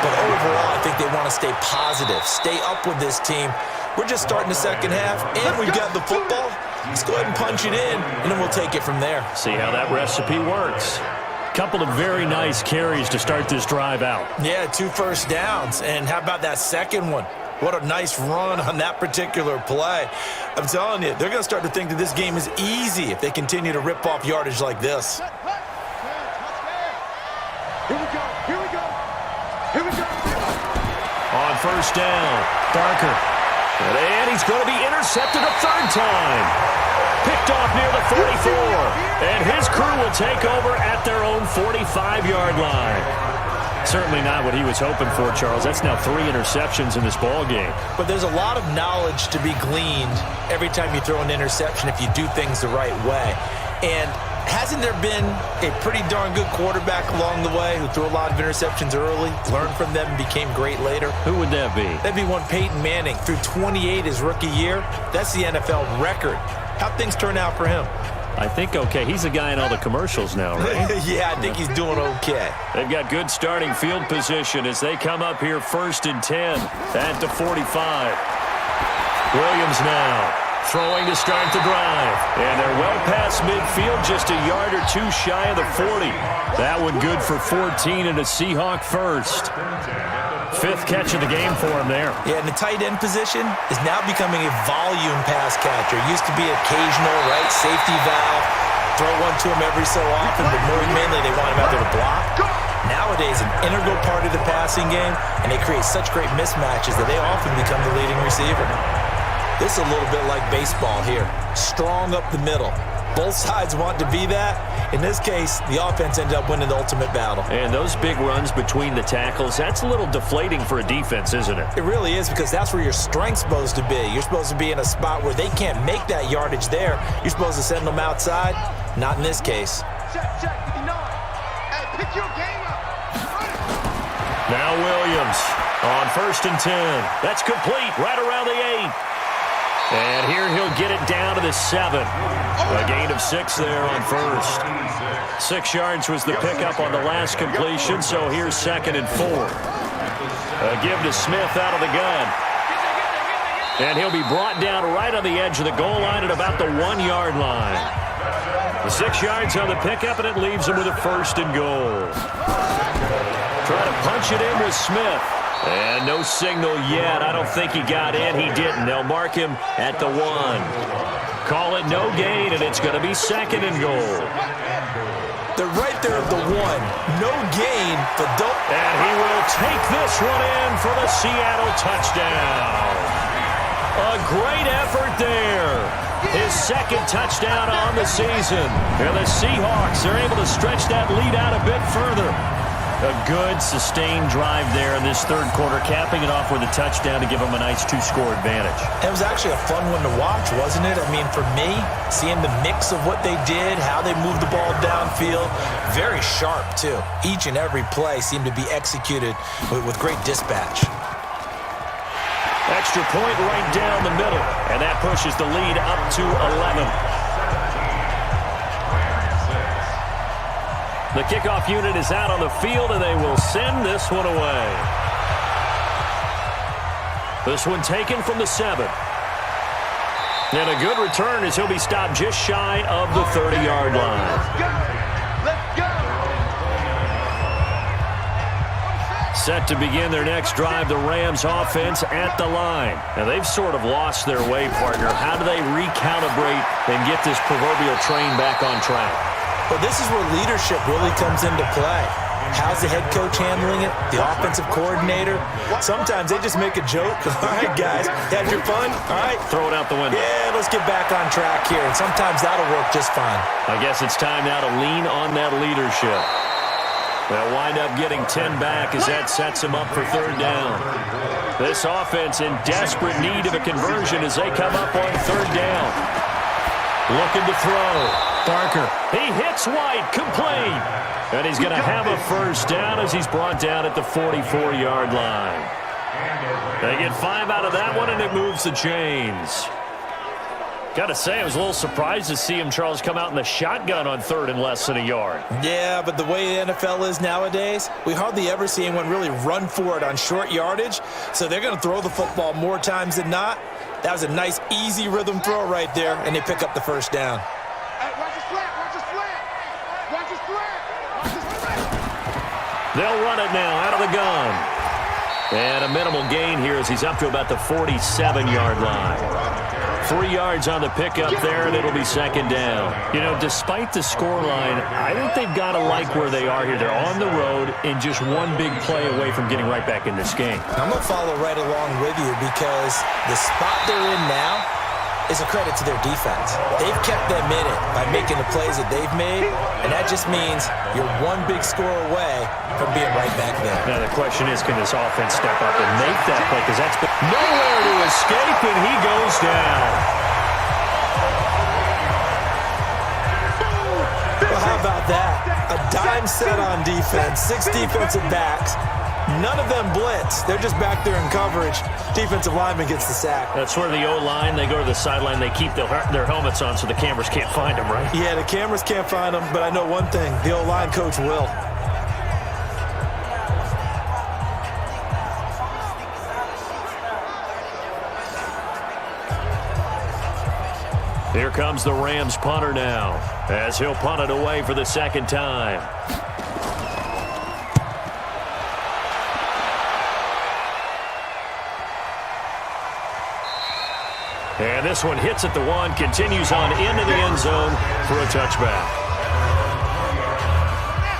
But overall, I think they want to stay positive, stay up with this team. We're just starting the second half, and we've got the football. Let's go ahead and punch it in, and then we'll take it from there. See how that recipe works. Couple of very nice carries to start this drive out. Yeah, 2 first downs. And how about that second one? What a nice run on that particular play. I'm telling you, they're going to start to think that this game is easy if they continue to rip off yardage like this. Here we go. Here we go. Here we go. On first down, Barker. And he's going to be intercepted a third time. Picked off near the 44. And his crew will take over at their own 45-yard line. Certainly not what he was hoping for, Charles. That's now 3 interceptions in this ball game. But there's a lot of knowledge to be gleaned every time you throw an interception if you do things the right way. And hasn't there been a pretty darn good quarterback along the way who threw a lot of interceptions early, learned from them, and became great later? Who would that be? That'd be one Peyton Manning. Threw 28 his rookie year. That's the NFL record. How'd things turn out for him? I think okay. He's the guy in all the commercials now, right? Yeah, I think he's doing okay. They've got good starting field position as they come up here 1st and 10 at the 45. Williams now throwing to start the drive. And they're well past midfield, just a yard or 2 shy of the 40. That one good for 14 and a Seahawk first. 5th catch of the game for him there. Yeah, and the tight end position is now becoming a volume pass catcher. It used to be occasional, right, safety valve, throw one to him every so often, but more mainly they want him out there to block. Nowadays, an integral part of the passing game, and they create such great mismatches that they often become the leading receiver. This is a little bit like baseball here. Strong up the middle. Both sides want to be that. In this case, the offense ended up winning the ultimate battle. And those big runs between the tackles, that's a little deflating for a defense, isn't it? It really is, because that's where your strength's supposed to be. You're supposed to be in a spot where they can't make that yardage there. You're supposed to send them outside. Not in this case. Check, 59. Hey, pick your game up. Now Williams on 1st and 10. That's complete right around the 8. And here he'll get it down to the 7. A gain of 6 there on first. 6 yards was the pickup on the last completion, so here's 2nd and 4. A give to Smith out of the gun. And he'll be brought down right on the edge of the goal line at about the 1-yard line. 6 yards on the pickup, and it leaves him with a 1st and goal. Try to punch it in with Smith. And no signal yet. I don't think he got in. He didn't. They'll mark him at the 1. Call it no gain, and it's going to be 2nd and goal. They're right there at the 1. No gain, but don't. And he will take this one in for the Seattle touchdown. A great effort there. His 2nd touchdown on the season. And the Seahawks are able to stretch that lead out a bit further. A good, sustained drive there in this 3rd quarter, capping it off with a touchdown to give them a nice 2-score advantage. It was actually a fun one to watch, wasn't it? I mean, for me, seeing the mix of what they did, how they moved the ball downfield, very sharp, too. Each and every play seemed to be executed with great dispatch. Extra point right down the middle, and that pushes the lead up to 11. The kickoff unit is out on the field, and they will send this one away. This one taken from the 7. And a good return as he'll be stopped just shy of the 30-yard line. Let's go. Set to begin their next drive, the Rams offense at the line. Now, they've sort of lost their way, partner. How do they recalibrate and get this proverbial train back on track? Well, this is where leadership really comes into play. How's the head coach handling it? The offensive coordinator? Sometimes they just make a joke. All right, guys, had your fun? All right. Throw it out the window. Yeah, let's get back on track here. And sometimes that'll work just fine. I guess it's time now to lean on that leadership. They'll wind up getting 10 back as that sets them up for 3rd down. This offense in desperate need of a conversion as they come up on 3rd down. Looking to throw. Barker. He hits White. Complete. And he's going to have a 1st down as he's brought down at the 44-yard line. They get 5 out of that one, and it moves the chains. Got to say, I was a little surprised to see him, Charles, come out in the shotgun on 3rd and less than a yard. Yeah, but the way the NFL is nowadays, we hardly ever see anyone really run for it on short yardage. So they're going to throw the football more times than not. That was a nice, easy rhythm throw right there, and they pick up the 1st down. Hey, watch the slant, watch the slant. Watch the slant. Watch the slant. They'll run it now out of the gun. And a minimal gain here as he's up to about the 47-yard line. 3 yards on the pickup there, and it'll be second down. You know, despite the scoreline, I think they've got to like where they are here. They're on the road and just one big play away from getting right back in this game. I'm going to follow right along with you because the spot they're in now is a credit to their defense. They've kept them in it by making the plays that they've made, and that just means you're one big score away from being right back there. Now the question is, can this offense step up and make that play? Because that's been nowhere to escape, and he goes down. Well, how about that? A dime set on defense, 6 defensive backs. None of them blitz. They're just back there in coverage. Defensive lineman gets the sack. That's where the O-line, they go to the sideline, they keep their helmets on so the cameras can't find them, right? Yeah, the cameras can't find them, but I know one thing. The O-line coach will. Here comes the Rams punter now, as he'll punt it away for the second time. And this one hits at the 1, continues on into the end zone for a touchback.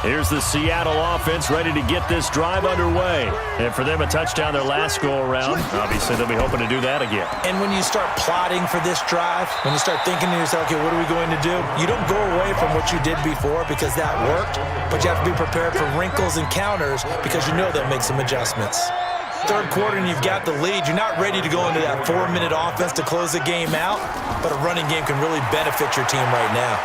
Here's the Seattle offense ready to get this drive underway. And for them, a touchdown their last go-around. Obviously, they'll be hoping to do that again. And when you start plotting for this drive, when you start thinking to yourself, okay, what are we going to do? You don't go away from what you did before because that worked, but you have to be prepared for wrinkles and counters because you know they'll make some adjustments. Third quarter and you've got the lead. You're not ready to go into that 4-minute offense to close the game out, but a running game can really benefit your team right now.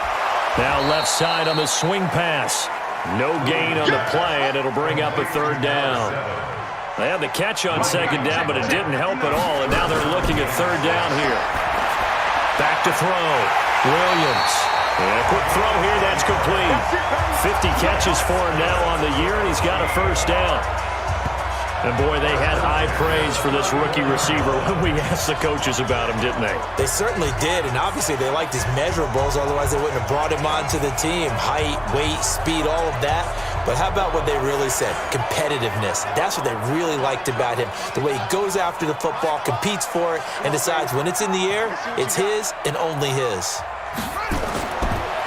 Now left side on the swing pass. No gain on the play, and it'll bring up a third down. They had the catch on second down, but it didn't help at all, and now they're looking at third down here. Back to throw. Williams. And a quick throw here, that's complete. 50 catches for him now on the year, and he's got a first down. And, boy, they had high praise for this rookie receiver when we asked the coaches about him, didn't they? They certainly did, and obviously they liked his measurables, otherwise they wouldn't have brought him onto the team. Height, weight, speed, all of that. But how about what they really said? Competitiveness. That's what they really liked about him. The way he goes after the football, competes for it, and decides when it's in the air, it's his and only his.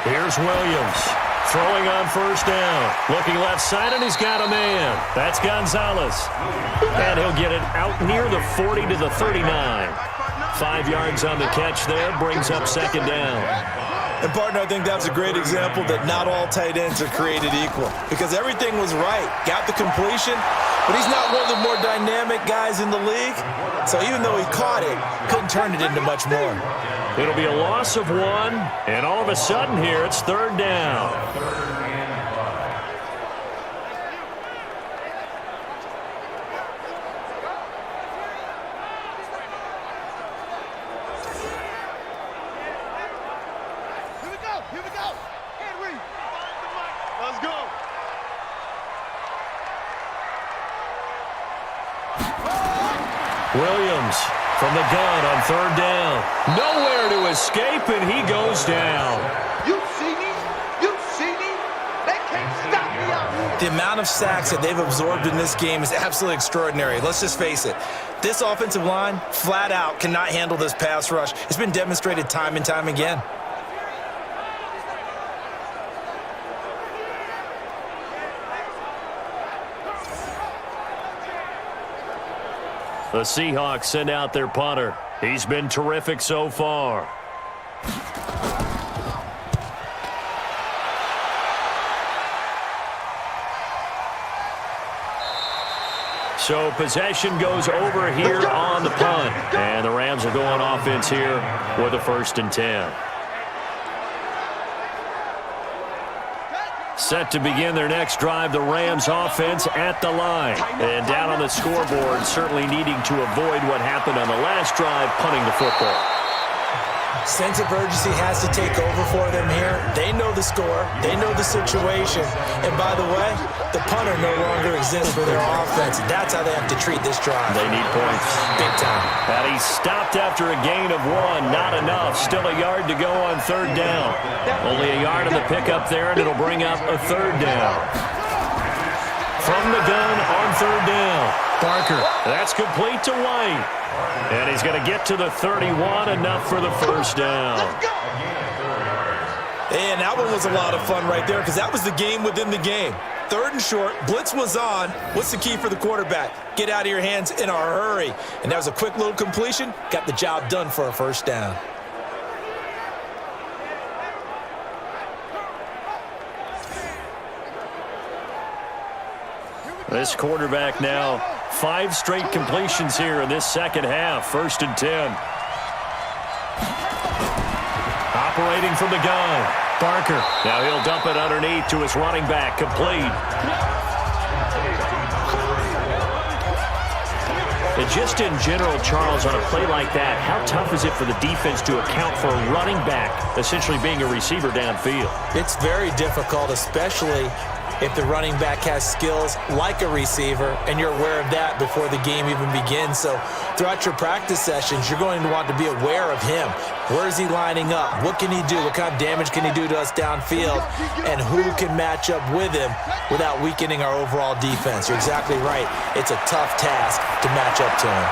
Here's Williams. Throwing on first down. Looking left side, and he's got a man. That's Gonzalez. And he'll get it out near the 40 to the 39. 5 yards on the catch there. Brings up second down. And, partner, I think that's a great example that not all tight ends are created equal. Because everything was right. Got the completion, but he's not one of the more dynamic guys in the league. So even though he caught it, couldn't turn it into much more. It'll be a loss of 1, and all of a sudden here, it's third down. Here we go. Henry, let's go. Williams from the gun on third down. Nowhere to escape, and he goes down. You see me? You see me? They can't stop me out here. The amount of sacks that they've absorbed in this game is absolutely extraordinary. Let's just face it. This offensive line, flat out, cannot handle this pass rush. It's been demonstrated time and time again. The Seahawks send out their punter. He's been terrific so far. So possession goes over here on the punt. And the Rams are going offense here with a 1st and 10. Set to begin their next drive, the Rams offense at the line. And down on the scoreboard, certainly needing to avoid what happened on the last drive, punting the football. Sense of urgency has to take over for them here. They know the score. They know the situation. And by the way, the punter no longer exists for their offense. That's how they have to treat this drive. They need points. Big time. And he stopped after a gain of 1. Not enough. Still a yard to go on third down. Only a yard on the pickup there, and it'll bring up a third down. From the gun on third down. Barker, that's complete to White. And he's going to get to the 31, enough for the first down. And that one was a lot of fun right there because that was the game within the game. 3rd and short, blitz was on. What's the key for the quarterback? Get out of your hands in a hurry. And that was a quick little completion. Got the job done for a first down. This quarterback now 5 straight completions here in this second half. 1st and 10. Operating from the gun. Barker. Now he'll dump it underneath to his running back. Complete. And just in general, Charles, on a play like that, how tough is it for the defense to account for a running back essentially being a receiver downfield? It's very difficult, especially if the running back has skills like a receiver, and you're aware of that before the game even begins. So throughout your practice sessions, you're going to want to be aware of him. Where is he lining up? What can he do? What kind of damage can he do to us downfield? And who can match up with him without weakening our overall defense? You're exactly right. It's a tough task to match up to him.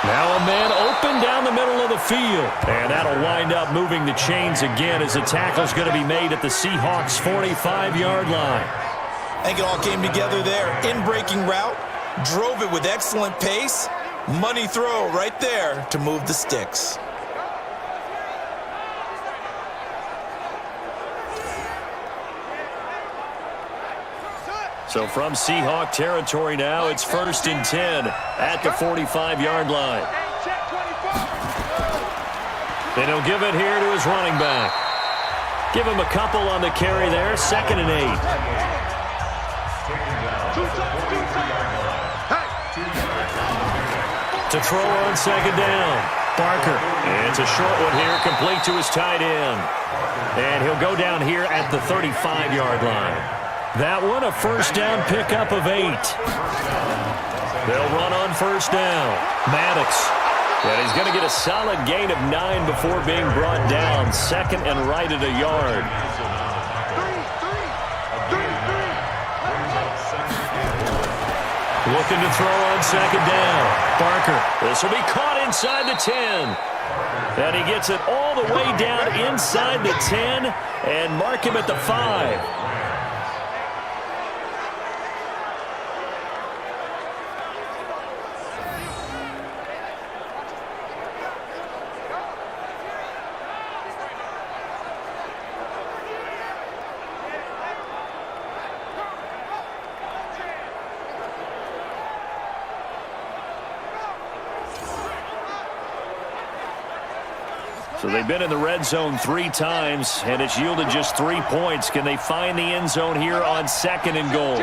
Now a man open down the middle of the field. And that'll wind up moving the chains again as the tackle's going to be made at the Seahawks' 45-yard line. I think it all came together there. In-breaking route, drove it with excellent pace. Money throw right there to move the sticks. So from Seahawk territory now, it's 1st and 10 at the 45-yard line. Then he'll give it here to his running back. Give him a couple on the carry there. 2nd and 8. To throw on 2nd down. Barker. And it's a short one here, complete to his tight end. And he'll go down here at the 35-yard line. That one, a first down pickup of 8. They'll run on 1st down. Maddox. And he's going to get a solid gain of 9 before being brought down. 2nd and right at a yard. Looking to throw on 2nd down. Barker. This will be caught inside the 10. And he gets it all the way down inside the 10 and mark him at the 5. So they've been in the red zone 3 times, and it's yielded just 3 points. Can they find the end zone here on 2nd and goal?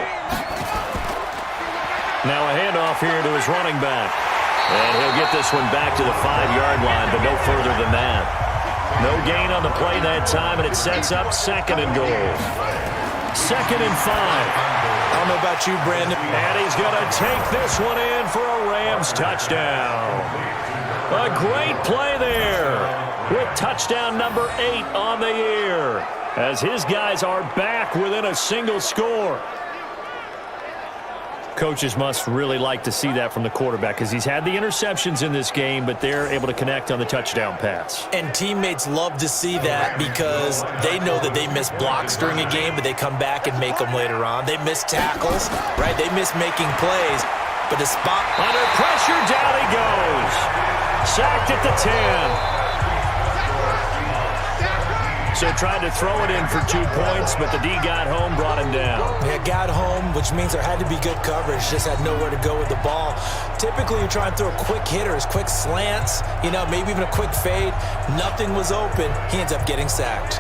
Now a handoff here to his running back. And he'll get this one back to the 5-yard line, but no further than that. No gain on the play that time, and it sets up 2nd and goal. 2nd and 5. I don't know about you, Brandon. And he's going to take this one in for a Rams touchdown. A great play there with touchdown number 8 on the year as his guys are back within a single score. Coaches must really like to see that from the quarterback because he's had the interceptions in this game, but they're able to connect on the touchdown pass. And teammates love to see that because they know that they miss blocks during a game, but they come back and make them later on. They miss tackles, right? They miss making plays, but the spot... Under pressure, down he goes. Sacked at the 10. So tried to throw it in for 2 points, but the D got home, brought him down. Yeah, got home, which means there had to be good coverage. Just had nowhere to go with the ball. Typically, you're trying to throw quick hitters, quick slants, maybe even a quick fade. Nothing was open. He ends up getting sacked.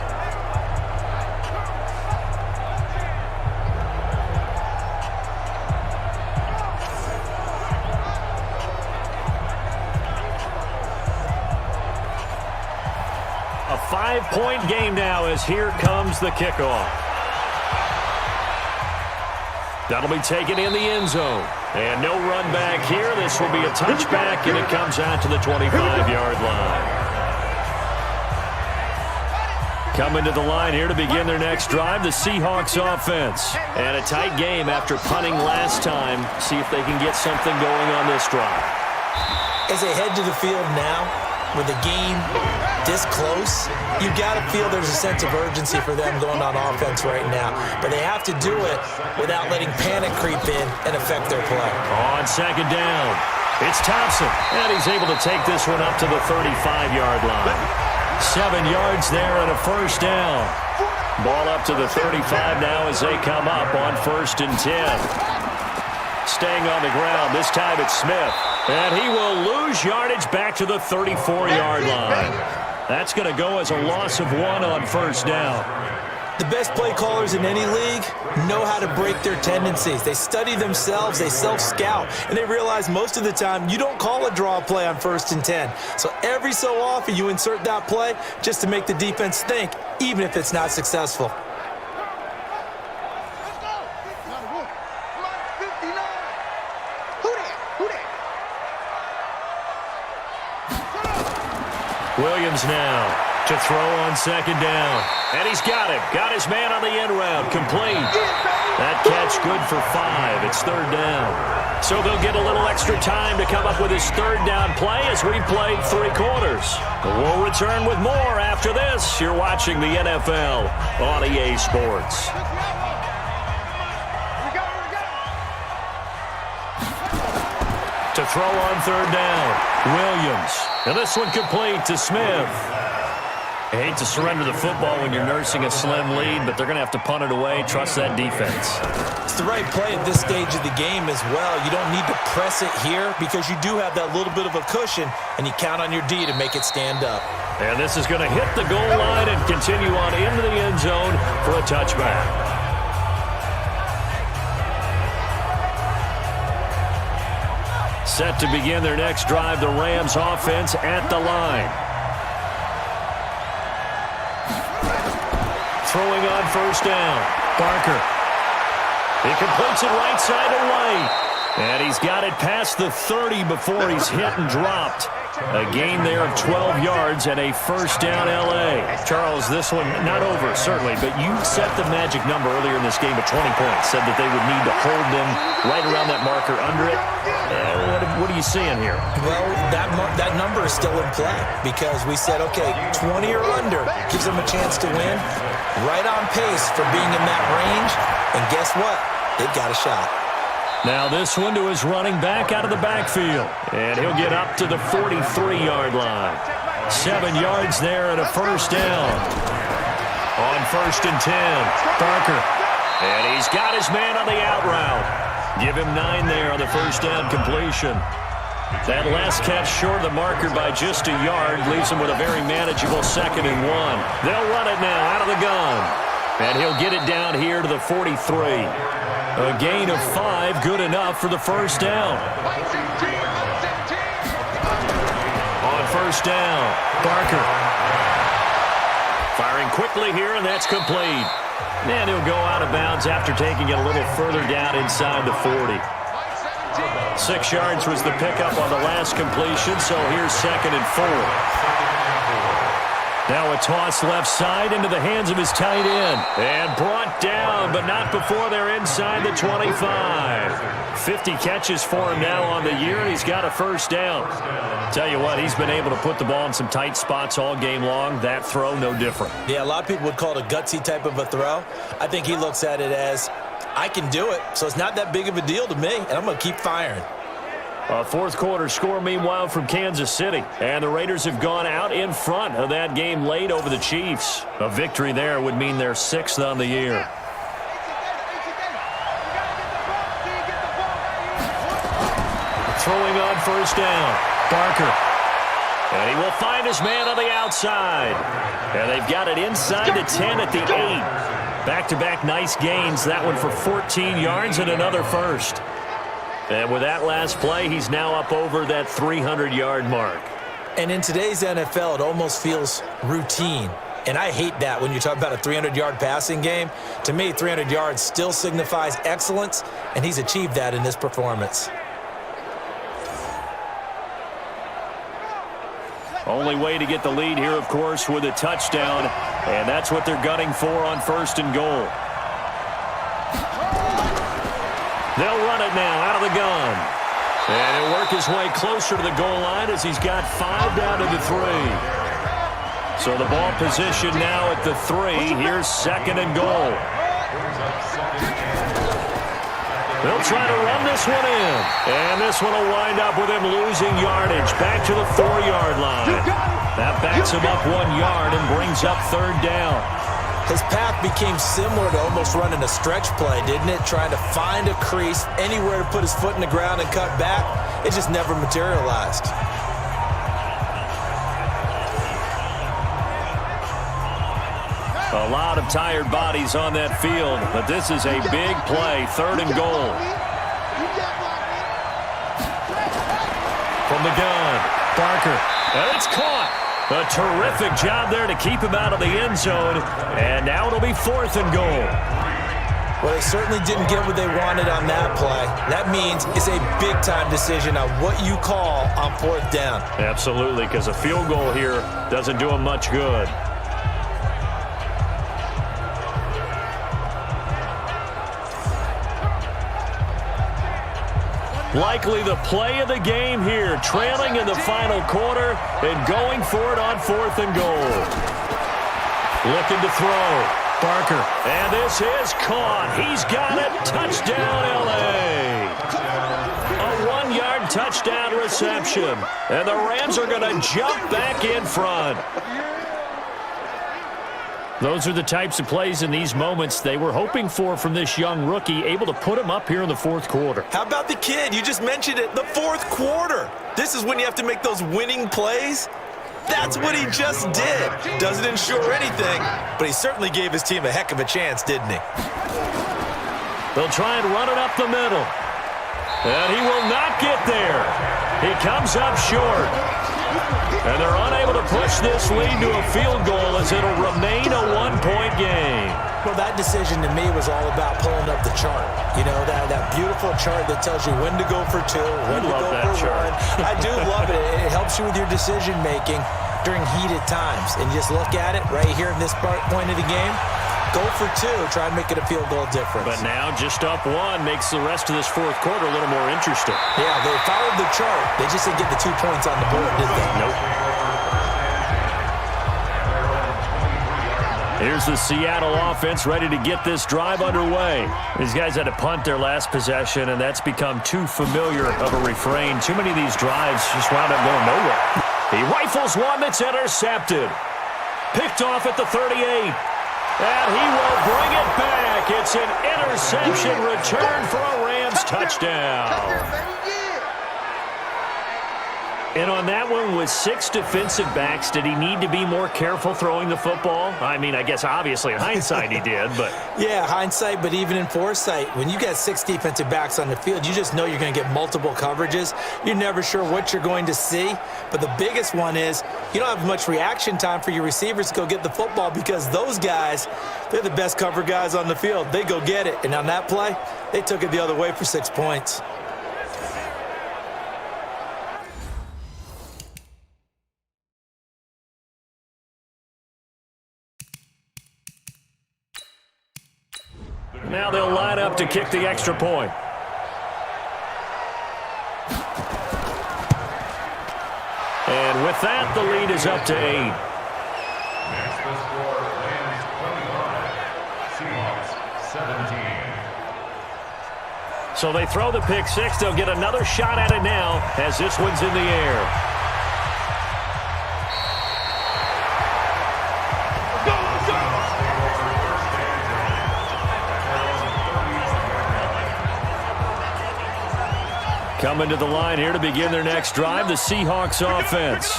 A 5-point game now as here comes the kickoff. That'll be taken in the end zone. And no run back here. This will be a touchback, and it comes out to the 25-yard line. Coming to the line here to begin their next drive, the Seahawks offense. And a tight game after punting last time. See if they can get something going on this drive. As they head to the field now, with the game this close, you got to feel there's a sense of urgency for them going on offense right now. But they have to do it without letting panic creep in and affect their play. On second down, it's Thompson. And he's able to take this one up to the 35-yard line. 7 yards there and a first down. Ball up to the 35 now as they come up on 1st and 10. Staying on the ground, this time it's Smith. And he will lose yardage back to the 34-yard line. That's going to go as a loss of 1 on 1st down. The best play callers in any league know how to break their tendencies. They study themselves, they self-scout, and they realize most of the time you don't call a draw play on 1st and 10. So every so often you insert that play just to make the defense think, even if it's not successful. Williams now to throw on second down. And he's got him. Got his man on the end route. Complete. That catch good for 5. It's 3rd down. So they'll get a little extra time to come up with his 3rd down play as we played 3 quarters. We'll return with more after this. You're watching the NFL on EA Sports. To throw on 3rd down, Williams. And this one complete to Smith. I hate to surrender the football when you're nursing a slim lead, but they're going to have to punt it away. Trust that defense. It's the right play at this stage of the game as well. You don't need to press it here because you do have that little bit of a cushion, and you count on your D to make it stand up. And this is going to hit the goal line and continue on into the end zone for a touchback. Set to begin their next drive, the Rams offense at the line. Throwing on 1st down, Barker. He completes it right side to White. And he's got it past the 30 before he's hit and dropped. A gain there of 12 yards and a 1st down L.A. Charles, this one not over, certainly, but you set the magic number earlier in this game at 20 points. Said that they would need to hold them right around that marker under it. What are you seeing here? Well, that number is still in play because we said, okay, 20 or under gives them a chance to win. Right on pace for being in that range. And guess what? They've got a shot. Now this one to his running back out of the backfield. And he'll get up to the 43-yard line. 7 yards there and a 1st down. On 1st and 10, Barker. And he's got his man on the out route. Give him 9 there on the 1st down completion. That last catch short of the marker by just a yard leaves him with a very manageable 2nd and 1. They'll run it now out of the gun. And he'll get it down here to the 43. A gain of 5, good enough for the 1st down. On 1st down, Barker. Firing quickly here, and that's complete. And he'll go out of bounds after taking it a little further down inside the 40. 6 yards was the pickup on the last completion, so here's 2nd and 4. Now a toss left side into the hands of his tight end. And brought down, but not before they're inside the 25. 50 catches for him now on the year, and he's got a 1st down. Tell you what, he's been able to put the ball in some tight spots all game long. That throw, no different. Yeah, a lot of people would call it a gutsy type of a throw. I think he looks at it as, I can do it, so it's not that big of a deal to me, and I'm going to keep firing. A 4th quarter score, meanwhile, from Kansas City. And the Raiders have gone out in front of that game late over the Chiefs. A victory there would mean their 6th on the year. Throwing on 1st down, Barker. And he will find his man on the outside. And they've got it inside the 10 at the 8. Back-to-back nice gains. That one for 14 yards and another 1st. And with that last play, he's now up over that 300-yard mark. And in today's NFL, it almost feels routine. And I hate that when you talk about a 300-yard passing game. To me, 300 yards still signifies excellence, and he's achieved that in this performance. Only way to get the lead here, of course, with a touchdown. And that's what they're gunning for on 1st and goal. They'll run it now out of the gun. And he'll work his way closer to the goal line as he's got 5 down to the 3. So the ball position now at the 3. Here's 2nd and goal. They'll try to run this one in. And this one will wind up with him losing yardage back to the 4-yard line. That backs him up 1 yard and brings up 3rd down. His path became similar to almost running a stretch play, didn't it? Trying to find a crease, anywhere to put his foot in the ground and cut back. It just never materialized. A lot of tired bodies on that field, but this is a big play, 3rd and goal. From the gun, Barker, and it's caught. A terrific job there to keep him out of the end zone, and now it'll be 4th and goal. Well, they certainly didn't get what they wanted on that play. That means it's a big-time decision on what you call on 4th down. Absolutely, because a field goal here doesn't do him much good. Likely the play of the game here, trailing in the final quarter and going for it on 4th and goal. Looking to throw. Barker. And this is caught. He's got it. Touchdown, L.A. A 1-yard touchdown reception. And the Rams are going to jump back in front. Those are the types of plays in these moments they were hoping for from this young rookie, able to put him up here in the 4th quarter. How about the kid? You just mentioned it, the 4th quarter. This is when you have to make those winning plays. That's what he just did. Doesn't ensure anything, but he certainly gave his team a heck of a chance, didn't he? They'll try and run it up the middle. And he will not get there. He comes up short. And they're unable to push this lead to a field goal as it'll remain a 1-point game. Well, that decision to me was all about pulling up the chart. You know, that beautiful chart that tells you when to go for 2, when to go for 1. I do love it. It helps you with your decision-making during heated times. And you just look at it right here in this point of the game. Go for 2, try and make it a field goal difference. But now just up 1 makes the rest of this 4th quarter a little more interesting. Yeah, they followed the chart. They just didn't get the 2 points on the board, did they? Nope. Here's the Seattle offense ready to get this drive underway. These guys had to punt their last possession, and that's become too familiar of a refrain. Too many of these drives just wound up going nowhere. He rifles one that's intercepted. Picked off at the 38. And he will bring it back. It's an interception return for a Rams touchdown. And on that one, with 6 defensive backs, did he need to be more careful throwing the football? I mean, I guess obviously in hindsight he did, but... Yeah, hindsight, but even in foresight, when you got 6 defensive backs on the field, you just know you're going to get multiple coverages. You're never sure what you're going to see. But the biggest one is you don't have much reaction time for your receivers to go get the football because those guys, they're the best cover guys on the field. They go get it. And on that play, they took it the other way for 6 points. Now they'll line up to kick the extra point. And with that, the lead is up to 8. So they throw the pick 6. They'll get another shot at it now as this one's in the air. Coming to the line here to begin their next drive, the Seahawks offense.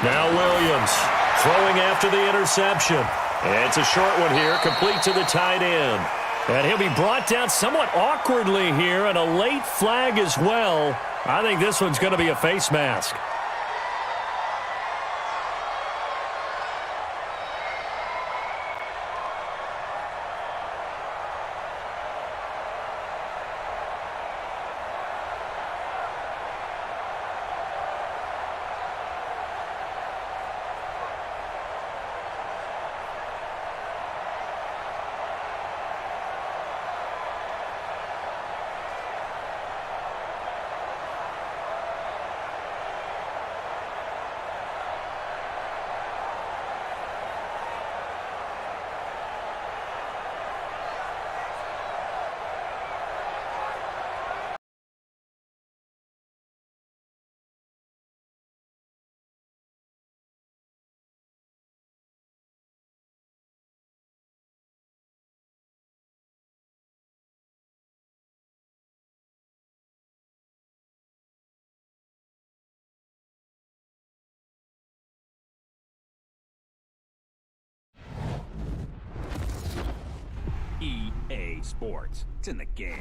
Now Williams throwing after the interception. And it's a short one here, complete to the tight end. And he'll be brought down somewhat awkwardly here, and a late flag as well. I think this one's going to be a face mask. EA Sports. It's in the game.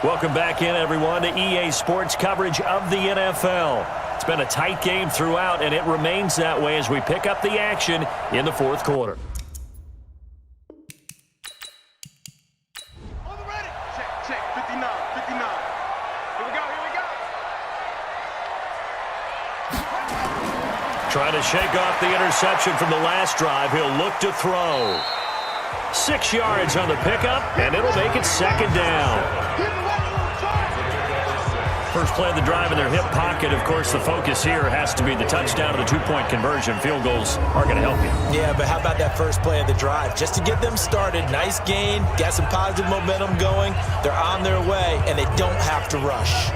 Welcome back in, everyone, to EA Sports coverage of the NFL. It's been a tight game throughout, and it remains that way as we pick up the action in the fourth quarter. On the ready. Check, 59. Here we go. Trying to shake off the interception from the last drive. He'll look to throw. 6 yards on the pickup, and it'll make it second down. First play of the drive in their hip pocket. Of course, the focus here has to be the touchdown and the two-point conversion. Field goals are going to help you. Yeah, but how about that first play of the drive? Just to get them started, nice gain, got some positive momentum going. They're on their way, and they don't have to rush.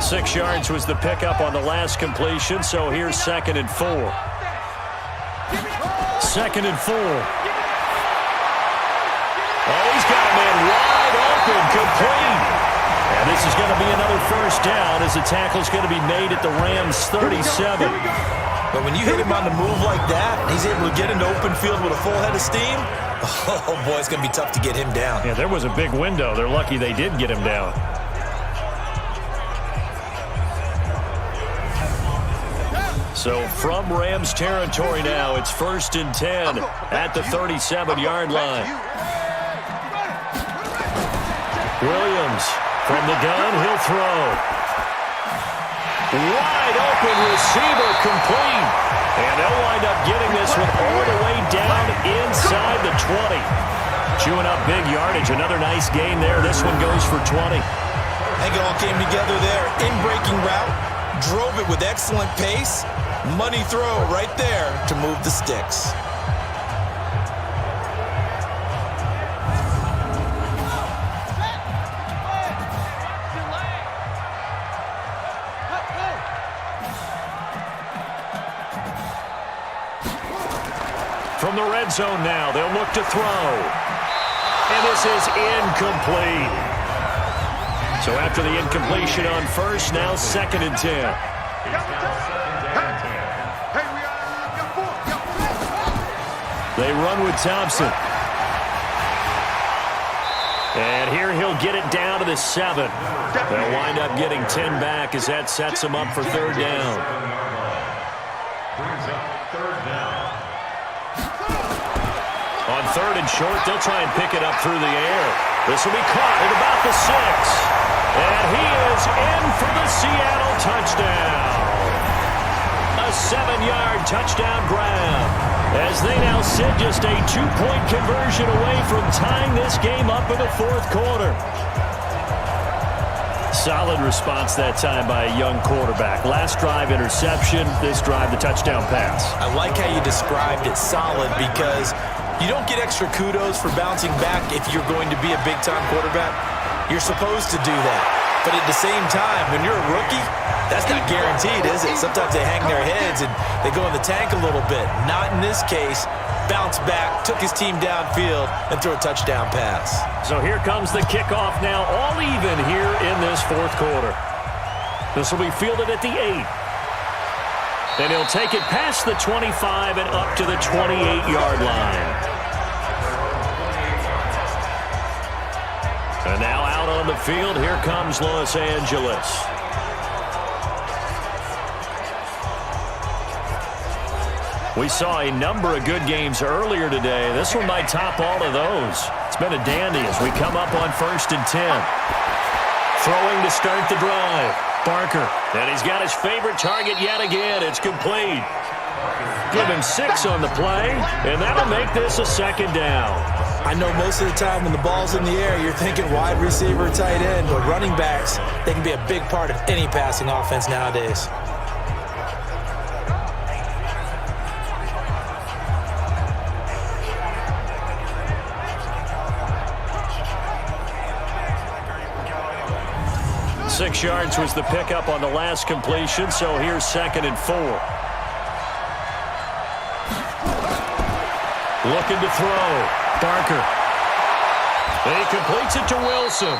Six yards was the pickup on the last completion, so here's 2nd and 4. 2nd and 4. Oh, he's got a man wide open, complete. And this is going to be another first down as the tackle's going to be made at the Rams' 37. But when you hit him on the move like that, he's able to get into open field with a full head of steam, oh, boy, it's going to be tough to get him down. Yeah, there was a big window. They're lucky they did get him down. So from Rams territory now, it's 1st and 10 at the 37-yard line. Williams from the gun, he'll throw. Wide open receiver, complete. And they'll wind up getting this one all the way down inside the 20. Chewing up big yardage. Another nice gain there. This one goes for 20. I think it all came together there. In-breaking route, drove it with excellent pace. Money throw right there to move the sticks. From the red zone now, they'll look to throw. And this is incomplete. So after the incompletion on first, now 2nd and 10. They run with Thompson. And here he'll get it down to the 7. They'll wind up getting 10 back as that sets them up for 3rd down. On 3rd and short, they'll try and pick it up through the air. This will be caught at about the 6. And he is in for the Seattle touchdown. A 7-yard touchdown grab. As they now sit just a 2-point conversion away from tying this game up in the fourth quarter. Solid response that time by a young quarterback. Last drive, interception. This drive, the touchdown pass. I like how you described it solid because you don't get extra kudos for bouncing back if you're going to be a big-time quarterback. You're supposed to do that. But at the same time, when you're a rookie, that's not guaranteed, is it? Sometimes they hang their heads and they go in the tank a little bit. Not in this case. Bounce back, took his team downfield, and threw a touchdown pass. So here comes the kickoff now, all even here in this fourth quarter. This will be fielded at the 8. And he'll take it past the 25 and up to the 28-yard line. And now out on the field, here comes Los Angeles. We saw a number of good games earlier today. This one might top all of those. It's been a dandy as we come up on 1st and 10. Throwing to start the drive. Barker. And he's got his favorite target yet again. It's complete. Give him 6 on the play, and that'll make this a second down. I know most of the time when the ball's in the air, you're thinking wide receiver, tight end, but running backs, they can be a big part of any passing offense nowadays. Six yards was the pickup on the last completion, so here's 2nd and 4. Looking to throw. Barker. He completes it to Wilson.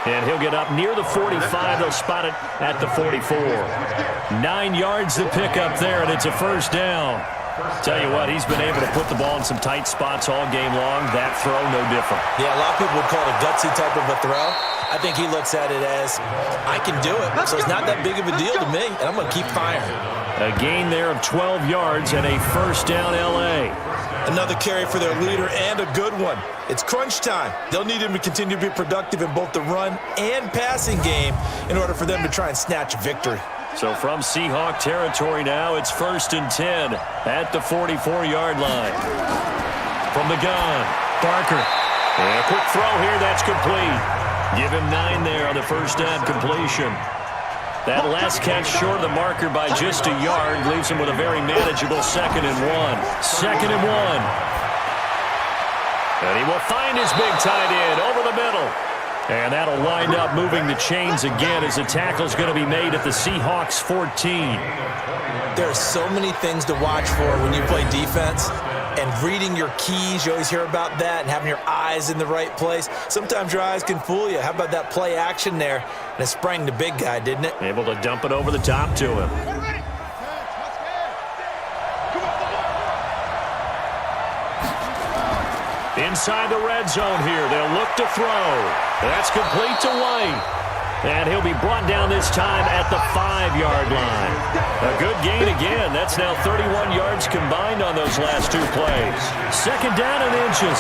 And he'll get up near the 45. They'll spot it at the 44. 9 yards the pickup there, and it's a first down. Tell you what, he's been able to put the ball in some tight spots all game long. That throw, no different. Yeah, a lot of people would call it a gutsy type of a throw. I think he looks at it as, I can do it, so it's not that big of a deal to me, and I'm going to keep firing. A gain there of 12 yards and a first down L.A. Another carry for their leader and a good one. It's crunch time. They'll need him to continue to be productive in both the run and passing game in order for them to try and snatch victory. So from Seahawk territory now, it's 1st and 10 at the 44-yard line. From the gun, Barker. And a quick throw here, that's complete. Give him 9 there on the first down completion. That last catch short of the marker by just a yard leaves him with a very manageable 2nd and 1. 2nd and 1. And he will find his big tight end over the middle. And that'll wind up moving the chains again as the tackle's going to be made at the Seahawks 14. There are so many things to watch for when you play defense. And reading your keys, you always hear about that, and having your eyes in the right place. Sometimes your eyes can fool you. How about that play action there? And it sprang the big guy, didn't it? Able to dump it over the top to him. Inside the red zone here. They'll look to throw. That's complete to White. And he'll be brought down this time at the 5-yard line. A good gain again. That's now 31 yards combined on those last 2 plays. 2nd down and inches.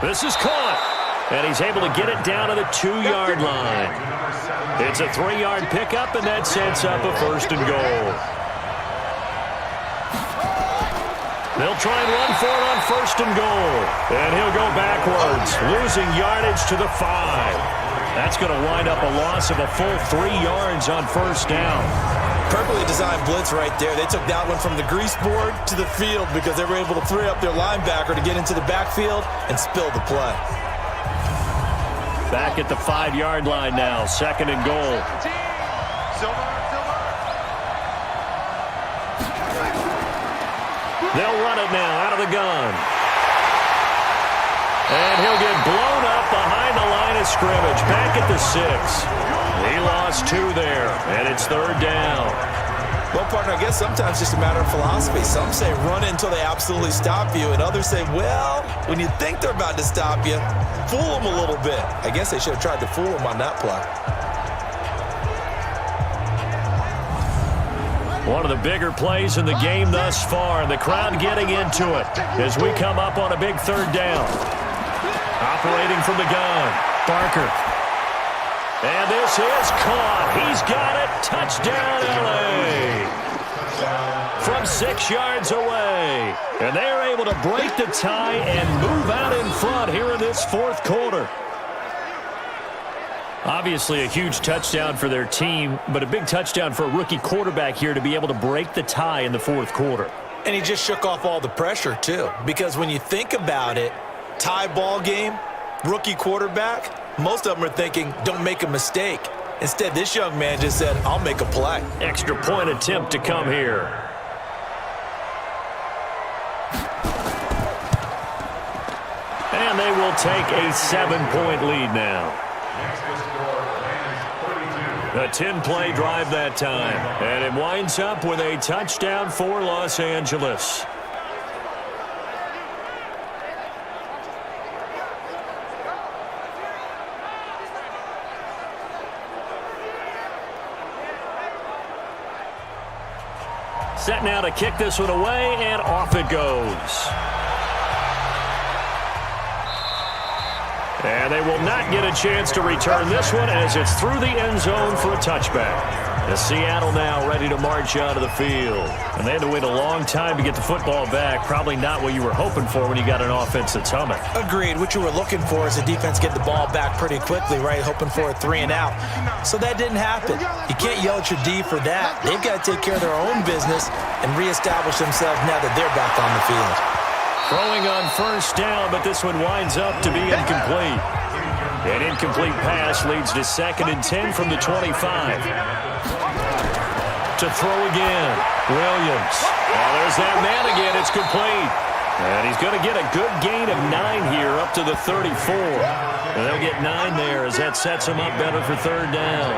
This is caught. And he's able to get it down to the 2-yard line. It's a 3-yard pickup, and that sets up a 1st and goal. They'll try and run for it on 1st and goal. And he'll go backwards, losing yardage to the 5. That's going to wind up a loss of a full 3 yards on 1st down. Perfectly designed blitz right there. They took that one from the grease board to the field because they were able to free up their linebacker to get into the backfield and spill the play. Back at the 5-yard line now, 2nd and goal. They'll run it now out of the gun. And he'll get blown up behind the line of scrimmage. Back at the 6. He lost 2 there, and it's 3rd down. Well, partner, I guess sometimes it's just a matter of philosophy. Some say run it until they absolutely stop you, and others say, well, when you think they're about to stop you, fool them a little bit. I guess they should have tried to fool them on that play. One of the bigger plays in the game thus far, and the crowd getting into it as we come up on a big 3rd down. Operating from the gun, Barker. And this is caught. He's got it. Touchdown, L.A. From 6 yards away. And they're able to break the tie and move out in front here in this 4th quarter. Obviously a huge touchdown for their team, but a big touchdown for a rookie quarterback here to be able to break the tie in the 4th quarter. And he just shook off all the pressure, too, because when you think about it, tie ball game, rookie quarterback, most of them are thinking, don't make a mistake. Instead, this young man just said, I'll make a play. Extra point attempt to come here. And they will take a 7-point lead now. A 10-play drive that time. And it winds up with a touchdown for Los Angeles. Set now to kick this one away, and off it goes. And they will not get a chance to return this one as it's through the end zone for a touchback. The Seattle now ready to march out of the field. And they had to wait a long time to get the football back. Probably not what you were hoping for when you got an offense that's humming. Agreed. What you were looking for is the defense get the ball back pretty quickly, right? Hoping for a 3 and out. So that didn't happen. You can't yell at your D for that. They've got to take care of their own business and reestablish themselves now that they're back on the field. Throwing on first down, but this one winds up to be incomplete. An incomplete pass leads to 2nd and 10 from the 25. To throw again, Williams. Oh, there's that man again. It's complete. And he's going to get a good gain of 9 here up to the 34. And they'll get 9 there as that sets him up better for 3rd down.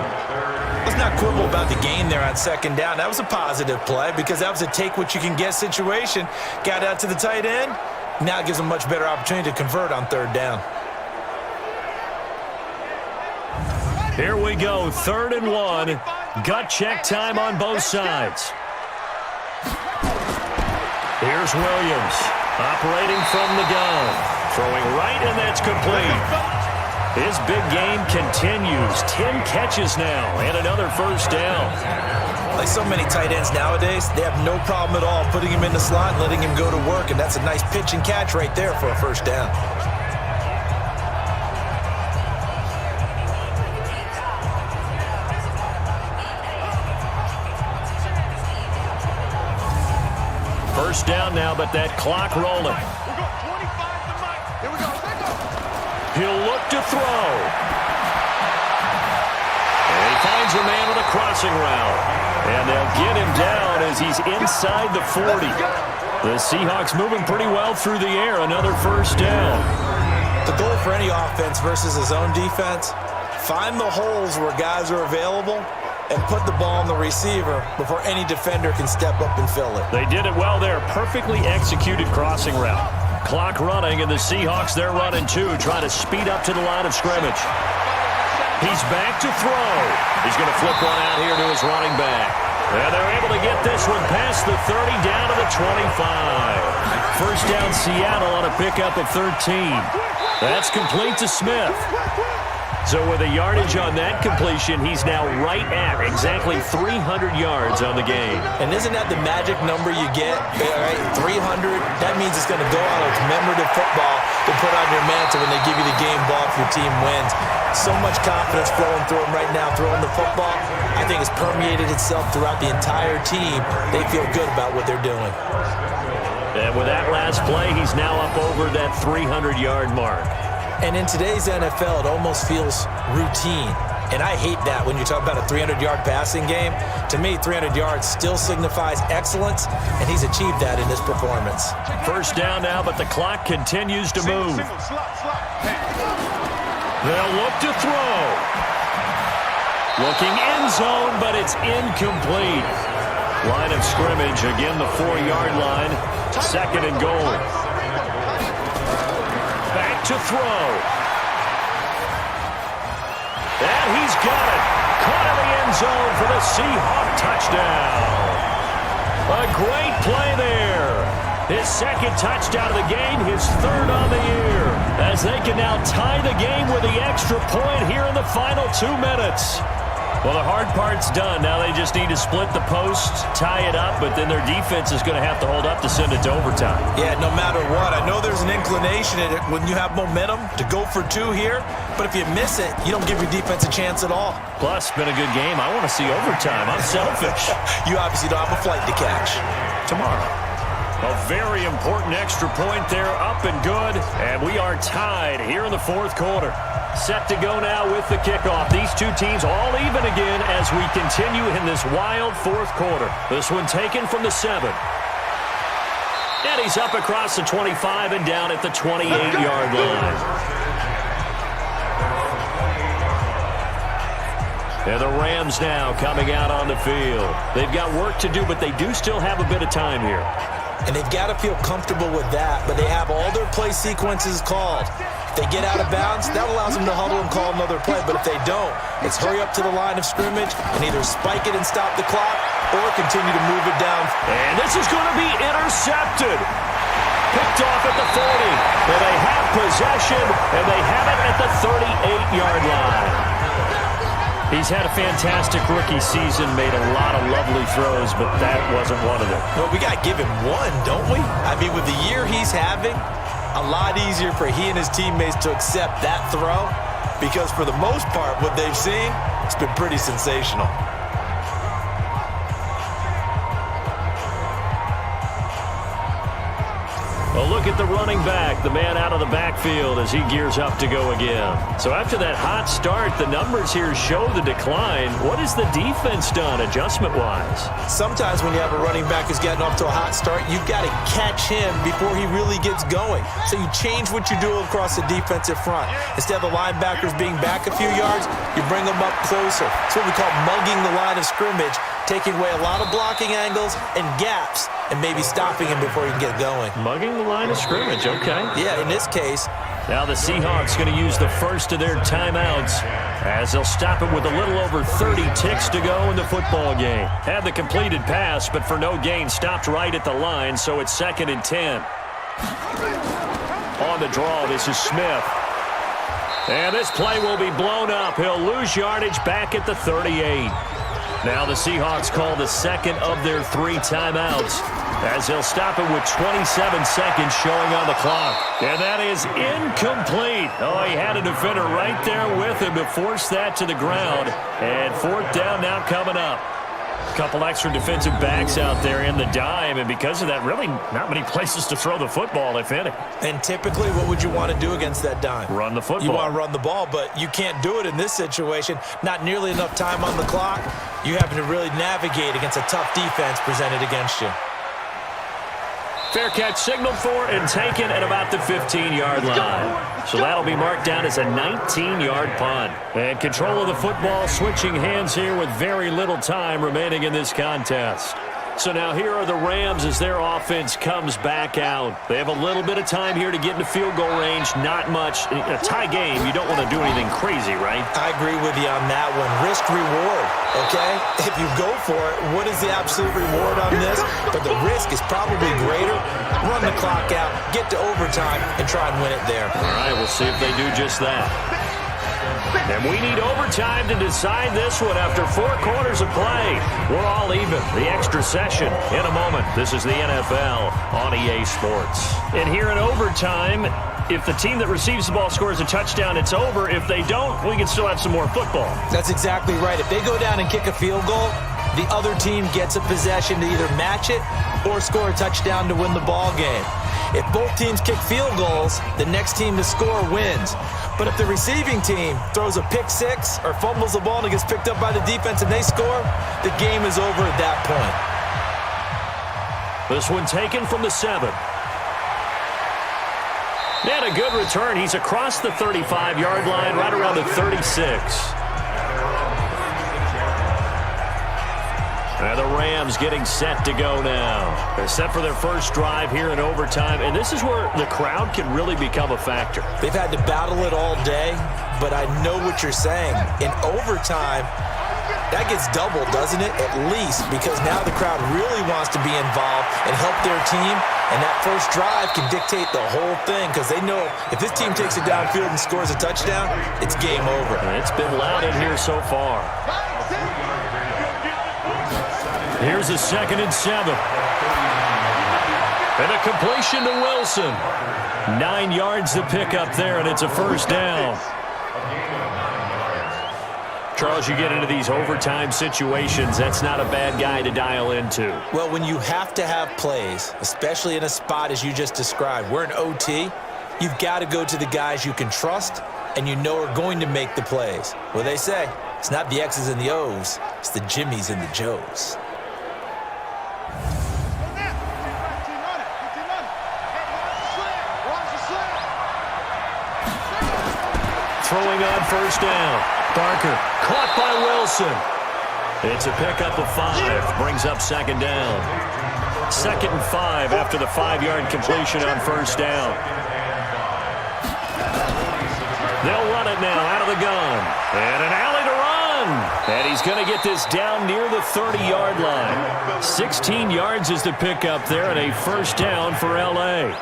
Let's not quibble about the gain there on 2nd down. That was a positive play because that was a take-what-you-can-get situation. Got out to the tight end. Now it gives them a much better opportunity to convert on 3rd down. Here we go, 3rd and 1. Gut check time on both sides. Here's Williams, operating from the gun. Throwing right, and that's complete. His big game continues. 10 catches now, and another 1st down. Like so many tight ends nowadays, they have no problem at all putting him in the slot and letting him go to work, and that's a nice pitch and catch right there for a 1st down. First down now, but that clock rolling. He'll look to throw. And he finds a man with a crossing route. And they'll get him down as he's inside the 40. The Seahawks moving pretty well through the air. Another 1st down. The goal for any offense versus his own defense, find the holes where guys are available and put the ball on the receiver before any defender can step up and fill it. They did it well there. Perfectly executed crossing route. Clock running, and the Seahawks, they're running too, trying to speed up to the line of scrimmage. He's back to throw. He's going to flip one out here to his running back. And they're able to get this one past the 30 down to the 25. First down Seattle on a pickup of 13. That's complete to Smith. So with a yardage on that completion, he's now right at exactly 300 yards on the game. And isn't that the magic number you get? Right? 300, that means it's going to go out of commemorative football to put on your mantle when they give you the game ball if your team wins. So much confidence flowing through him right now, throwing the football. I think it's permeated itself throughout the entire team. They feel good about what they're doing. And with that last play, he's now up over that 300-yard mark. And in today's NFL, it almost feels routine. And I hate that when you talk about a 300-yard passing game. To me, 300 yards still signifies excellence, and he's achieved that in this performance. First down now, but the clock continues to move. They'll look to throw. Looking end zone, but it's incomplete. Line of scrimmage, again the 4-yard line. 2nd and goal. Back to throw. And he's got it. Caught in the end zone for the Seahawk touchdown. A great play there. His 2nd touchdown of the game, his 3rd on the year. As they can now tie the game with the extra point here in the final 2 minutes. Well, the hard part's done. Now they just need to split the posts, tie it up, but then their defense is going to have to hold up to send it to overtime. Yeah, no matter what. I know there's an inclination in it when you have momentum to go for 2 here, but if you miss it, you don't give your defense a chance at all. Plus, it's been a good game. I want to see overtime. I'm selfish. You obviously don't have a flight to catch. Tomorrow. A very important extra point there, up and good, and we are tied here in the 4th quarter. Set to go now with the kickoff. These two teams all even again as we continue in this wild 4th quarter. This one taken from the 7. And he's up across the 25 and down at the 28-yard line. And the Rams now coming out on the field. They've got work to do, but they do still have a bit of time here. And they've got to feel comfortable with that, but they have all their play sequences called. If they get out of bounds, that allows them to huddle and call another play. But if they don't, it's hurry up to the line of scrimmage and either spike it and stop the clock or continue to move it down. And this is going to be intercepted. Picked off at the 40. Well, they have possession, and they have it at the 38-yard line. He's had a fantastic rookie season, made a lot of lovely throws, but that wasn't one of them. Well, we got to give him one, don't we? I mean, with the year he's having, a lot easier for he and his teammates to accept that throw because for the most part, what they've seen, it's been pretty sensational. Well, look at the running back, the man out of the backfield as he gears up to go again. So after that hot start, the numbers here show the decline. What has the defense done adjustment-wise? Sometimes when you have a running back who's getting off to a hot start, you've got to catch him before he really gets going. So you change what you do across the defensive front. Instead of the linebackers being back a few yards, you bring them up closer. It's what we call mugging the line of scrimmage, taking away a lot of blocking angles and gaps and maybe stopping him before he can get going. Mugging the line of scrimmage, okay. Yeah, in this case. Now the Seahawks going to use the first of their timeouts as they'll stop it with a little over 30 ticks to go in the football game. Had the completed pass, but for no gain, stopped right at the line, so it's 2nd and 10. On the draw, this is Smith. And this play will be blown up. He'll lose yardage back at the 38. Now the Seahawks call the second of their 3 timeouts as they'll stop it with 27 seconds showing on the clock. And that is incomplete. Oh, he had a defender right there with him to force that to the ground. And 4th down now coming up. A couple extra defensive backs out there in the dime, and because of that, really not many places to throw the football, if any. And typically, what would you want to do against that dime? Run the football. You want to run the ball, but you can't do it in this situation. Not nearly enough time on the clock. You having to really navigate against a tough defense presented against you. Fair catch signaled for and taken at about the 15-yard line. So that'll be marked down as a 19-yard punt. And control of the football switching hands here with very little time remaining in this contest. So now here are the Rams as their offense comes back out. They have a little bit of time here to get into field goal range. Not much. In a tie game, you don't want to do anything crazy, right? I agree with you on that one. Risk reward, okay? If you go for it, what is the absolute reward on this? But the risk is probably greater. Run the clock out, get to overtime, and try and win it there. All right, we'll see if they do just that. And we need overtime to decide this one after 4 quarters of play. We're all even. The extra session in a moment. This is the NFL on EA Sports. And here in overtime, if the team that receives the ball scores a touchdown, it's over. If they don't, we can still have some more football. That's exactly right. If they go down and kick a field goal, the other team gets a possession to either match it or score a touchdown to win the ball game. If both teams kick field goals, the next team to score wins. But if the receiving team throws a pick six or fumbles the ball and it gets picked up by the defense and they score, the game is over at that point. This one taken from the 7. And a good return. He's across the 35-yard line, right around the 36. And the Rams getting set to go now. They're set for their first drive here in overtime, and this is where the crowd can really become a factor. They've had to battle it all day, but I know what you're saying. In overtime, that gets doubled, doesn't it? At least, because now the crowd really wants to be involved and help their team, and that first drive can dictate the whole thing because they know if this team takes it downfield and scores a touchdown, it's game over. And it's been loud in here so far. Here's a 2nd and 7. And a completion to Wilson. 9 yards to pick up there, and it's a first down. Charles, you get into these overtime situations, that's not a bad guy to dial into. Well, when you have to have plays, especially in a spot as you just described, we're in OT, you've got to go to the guys you can trust and you know are going to make the plays. Well, they say, it's not the X's and the O's, it's the Jimmys and the Joes. Throwing on first down. Barker caught by Wilson. It's a pickup of 5. Brings up 2nd down. 2nd and 5 after the 5-yard completion on first down. They'll run it now out of the gun. And an alley to run. And he's going to get this down near the 30-yard line. 16 yards is the pickup there, and a first down for L.A.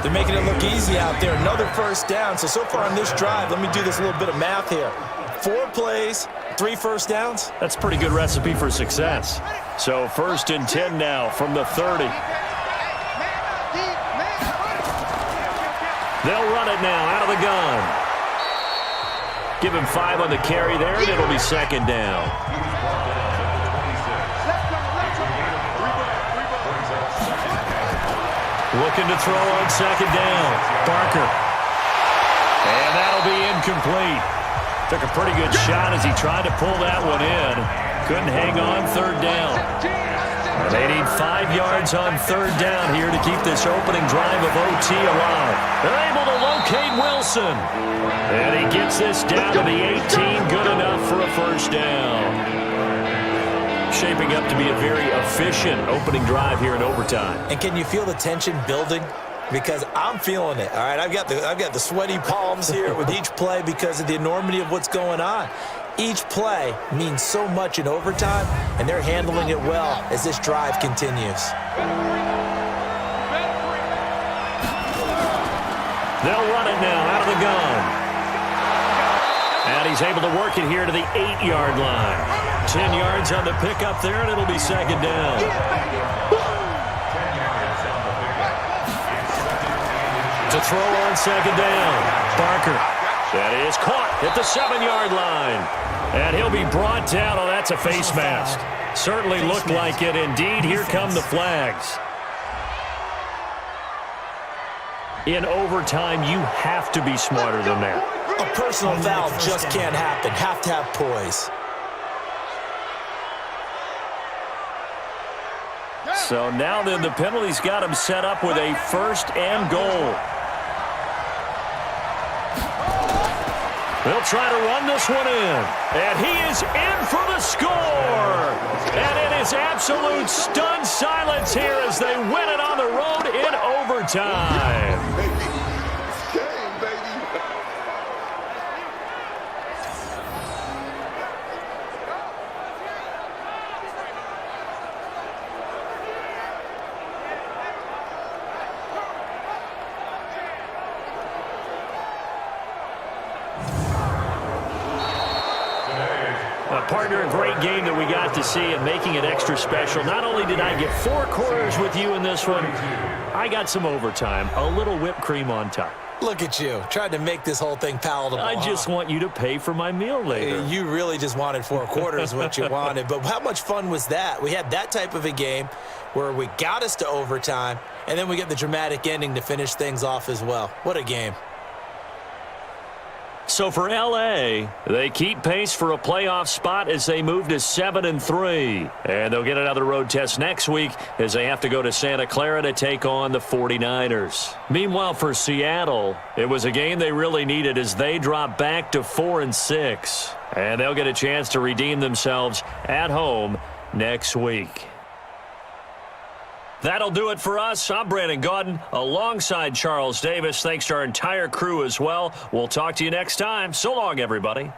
They're making it look easy out there. Another first down. So far on this drive, let me do this little bit of math here. 4 plays, 3 first downs. That's a pretty good recipe for success. So 1st and 10 now from the 30. They'll run it now out of the gun. Give him 5 on the carry there, and it'll be 2nd down. Looking to throw on 2nd down. Barker. And that'll be incomplete. Took a pretty good shot as he tried to pull that one in. Couldn't hang on 3rd down. And they need 5 yards on 3rd down here to keep this opening drive of OT alive. They're able to locate Wilson. And he gets this down to the 18. Good enough for a first down. Shaping up to be a very efficient opening drive here in overtime. And can you feel the tension building? Because I'm feeling it. All right, I've got the sweaty palms here with each play because of the enormity of what's going on. Each play means so much in overtime, and they're handling it well as this drive continues. They'll run it now out of the gun. And he's able to work it here to the 8-yard line. 10 yards on the pickup there, and it'll be 2nd down. To throw on 2nd down. Barker. That is caught at the 7-yard line. And he'll be brought down. Oh, that's a face mask. Certainly looked like it. Indeed, here come the flags. In overtime, you have to be smarter than that. A personal foul just can't happen. Have to have poise. So now then the penalty's got him set up with a 1st and goal. They'll try to run this one in. And he is in for the score. And it is absolute stunned silence here as they win it on the road in overtime. Partner, a great game that we got to see and making it extra special. Not only did I get 4 quarters with you in this one, I got some overtime, a little whipped cream on top. Look at you, trying to make this whole thing palatable. I just want you to pay for my meal later. You really just wanted 4 quarters what you wanted. But how much fun was that? We had that type of a game where we got us to overtime, and then we get the dramatic ending to finish things off as well. What a game. So for L.A., they keep pace for a playoff spot as they move to 7-3. And they'll get another road test next week as they have to go to Santa Clara to take on the 49ers. Meanwhile, for Seattle, it was a game they really needed as they drop back to 4-6. And they'll get a chance to redeem themselves at home next week. That'll do it for us. I'm Brandon Gaudin alongside Charles Davis. Thanks to our entire crew as well. We'll talk to you next time. So long, everybody.